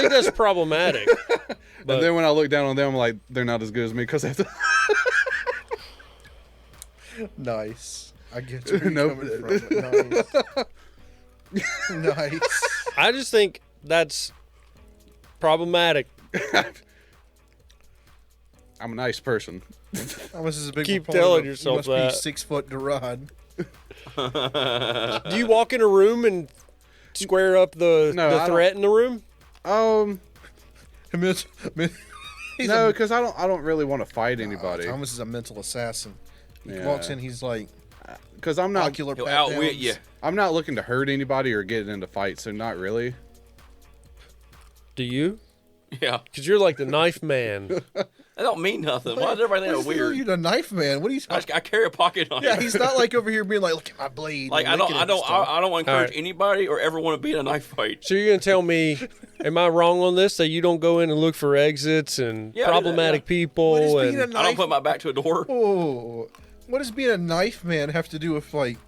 that's problematic.
And then when I look down on them, I'm like, they're not as good as me because I have to.
Nice. I get where you're coming from. Nice. Nice.
I just think that's problematic.
I'm a nice person.
Thomas is a big
Keep
proponent
telling
of,
yourself
you must
that.
be 6 foot to ride.
Do you walk in a room and square up the threat in the room?
No, because I don't really want to fight anybody.
Thomas is a mental assassin. He
Yeah.
walks in, he's like,
because I'm not
ocular
He'll
pat
outwit
downs.
you.
I'm not looking to hurt anybody or get into fights, so not really.
Do you?
Yeah.
Because you're like the knife man.
That don't mean nothing. Why does everybody think I'm weird?
You're the knife man. What are you talking?
I carry a pocket knife.
Yeah, he's not like over here being like, look at my blade.
Like
and licking it and stuff.
I don't want to encourage
All right.
anybody or ever want to be in a knife fight.
So you're gonna tell me, am I wrong on this? That you don't go in and look for exits and
Yeah, I do that,
problematic
yeah.
people?
What is
And
being a
I don't
knife?
put my back to a door.
Oh, what does being a knife man have to do with like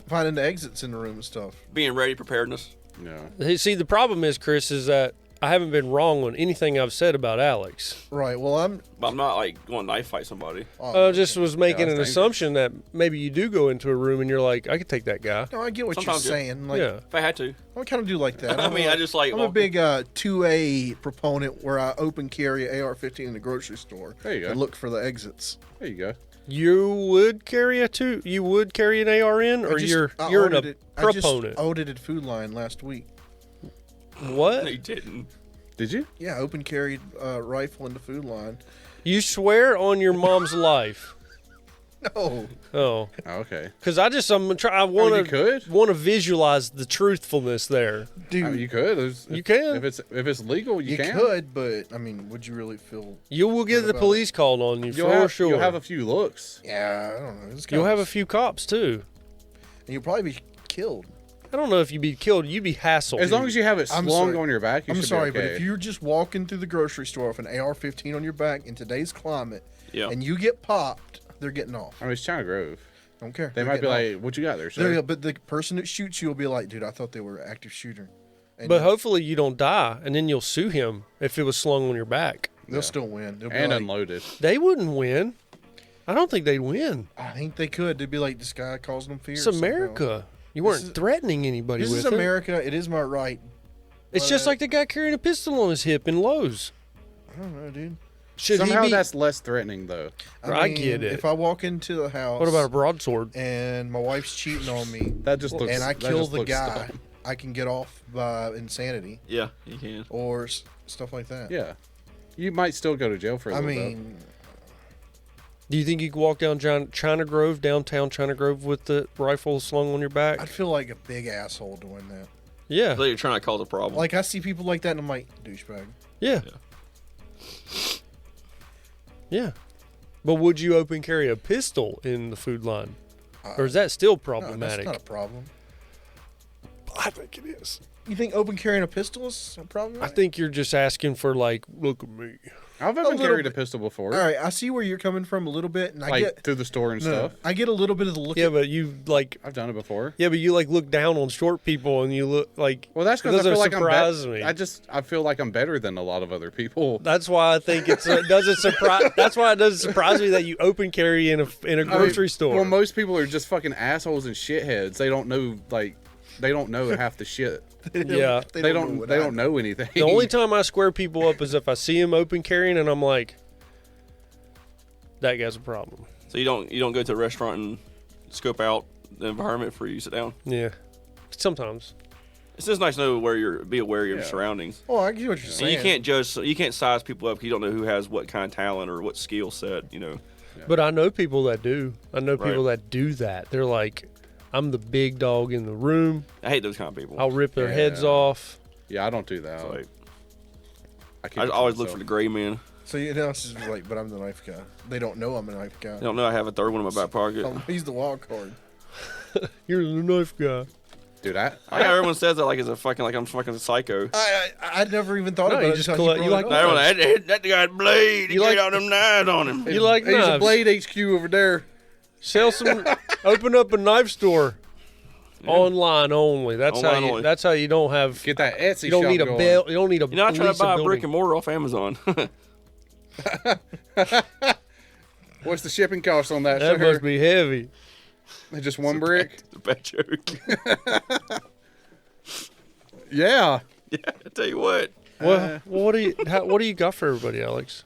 finding the exits in the room and stuff?
Being ready, preparedness.
Yeah.
Hey, see, the problem is, Chris, is that I haven't been wrong on anything I've said about Alex.
Right. Well,
But I'm not like going to knife fight somebody.
I just was making
that's
an
dangerous.
assumption that maybe you do go into a room and you're like, I could take that guy.
No, I get what
Sometimes,
you're
yeah.
saying. Like,
Yeah.
If I had to.
I kind of do like that.
I mean, I just like
I'm a big 2A proponent where I open carry an AR-15 in the grocery store.
There you go.
And look for the exits.
There you go.
You would carry You would carry an AR in, or you're an proponent?
I audited Food Line last week.
What?
No, you didn't.
Did you?
Yeah, open carried rifle in the Food Line.
You swear on your mom's life?
No.
Oh,
okay.
Because I
you
want
could?
to visualize the truthfulness there.
Dude,
you could.
You can.
If it's legal, you can.
could, but I mean, would you really feel?
You will get
good
the
about
police called on you
You'll
for
have,
sure.
You'll have a few looks.
Yeah, I don't know. It's
You'll
kinda-
have a few cops too.
and you'll probably be killed.
I don't know if you'd be killed. You'd be hassled.
As long as you have it
I'm
slung
sorry.
on your back, you
I'm
should
sorry,
be
but
okay.
if you're just walking through the grocery store with an AR-15 on your back in today's climate,
Yeah.
and you get popped, they're getting off.
I mean, it's China Grove.
Don't care.
They
They're
might be
getting
like, "What you got there,
off.
sir?"
But the person that shoots you will be like, dude, I thought they were an active shooter. And
But hopefully you don't die, and then you'll sue him if it was slung on your back.
they'll still win. They'll be
And
like,
unloaded.
They wouldn't win. I don't think they'd win.
I think they could. They'd be like, this guy causing them fear.
It's
somehow.
America. You weren't
This is-
threatening anybody
This
with
is
it.
America. It is my right.
It's just like the guy carrying a pistol on his hip in Lowe's.
I don't know, dude.
Should
Somehow
he be?
that's less threatening, though.
I get it.
If I walk into the house,
What about a broadsword?
and my wife's cheating on me,
That just looks.
and I
that
kill
just
the
looks
guy,
dumb.
I can get off by insanity
Yeah, you can.
or stuff like that.
Yeah, you might still go to jail for a
I
little bit.
mean,
Do you think you could walk down China Grove, downtown China Grove, with the rifle slung on your back?
I'd feel like a big asshole doing that.
Yeah.
So you're trying to cause a problem.
Like, I see people like that, and I'm like, douchebag.
Yeah. Yeah. But would you open carry a pistol in the food line? Or is that still problematic?
No, that's not a problem.
I think it is.
You think open carrying a pistol is a problem?
I think you're just asking for, like, look at me.
I've open carried a pistol before.
All right, I see where you're coming from a little bit, and I
Like,
get
through the store and stuff.
I get a little bit of the look.
Yeah, but you like.
I've done it before.
Yeah, but you like look down on short people, and you look like.
Well, that's because I feel like
surprise me.
I feel like I'm better than a lot of other people.
That's why I think it doesn't surprise. That's why it doesn't surprise me that you open carry in a grocery store.
Well, most people are just fucking assholes and shitheads. They don't know they don't know half the shit.
They
don't know anything.
The only time I square people up is if I see them open carrying, and I'm like, that guy's a problem.
So you don't go to a restaurant and scope out the environment before you sit down?
Yeah. Sometimes.
It's just nice to know be aware of your surroundings.
Oh, I get what you're saying.
And you can't size people up because you don't know who has what kind of talent or what skill set, you know.
But I know people that do. I know people that do that. They're like, I'm the big dog in the room.
I hate those kind of people.
I'll rip their heads off.
Yeah, I don't do that.
I always look for the gray man.
So you know, it's just like, but I'm the knife guy. They don't know I'm a knife guy.
They don't know I have a third one in my back pocket.
He's the wild card.
You're the knife guy.
Dude,
I know everyone says that like it's a fucking I'm fucking a psycho.
I never even thought
No,
about
you
it.
just
until
you like
that guy's blade. You like all them knives on him.
You like
He's
knives.
a Blade HQ over there.
Sell some. Open up a knife store. Online only. That's
Online
how you.
only.
That's how you don't have.
Get that Etsy
You don't
shop
need a
going.
bill. You don't need a.
You're not trying
lease
to buy a
building.
brick and mortar off Amazon.
What's the shipping cost on that?
That
sir?
must be heavy.
Just one brick?
It's a bad joke.
Yeah.
Yeah, I tell you what.
Well, what do you got for everybody, Alex?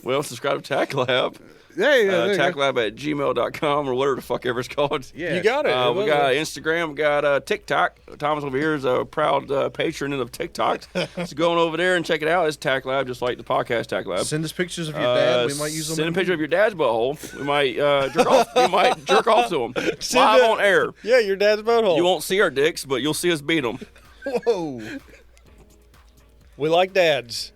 Well, subscribe to TACT Lab.
Yeah,
TACT Lab at gmail.com or whatever the fuck ever it's called.
Yeah.
You got it.
We got Instagram, we got TikTok. Thomas over here is a proud patron of TikTok. So go on over there and check it out. It's TACT Lab, just like the podcast TACT Lab.
Send us pictures of your dad. We might use them.
Send a picture of your dad's butthole. We might jerk off. We might jerk off to him live on air.
Yeah, your dad's butthole.
You won't see our dicks, but you'll see us beat them.
Whoa.
We like dads.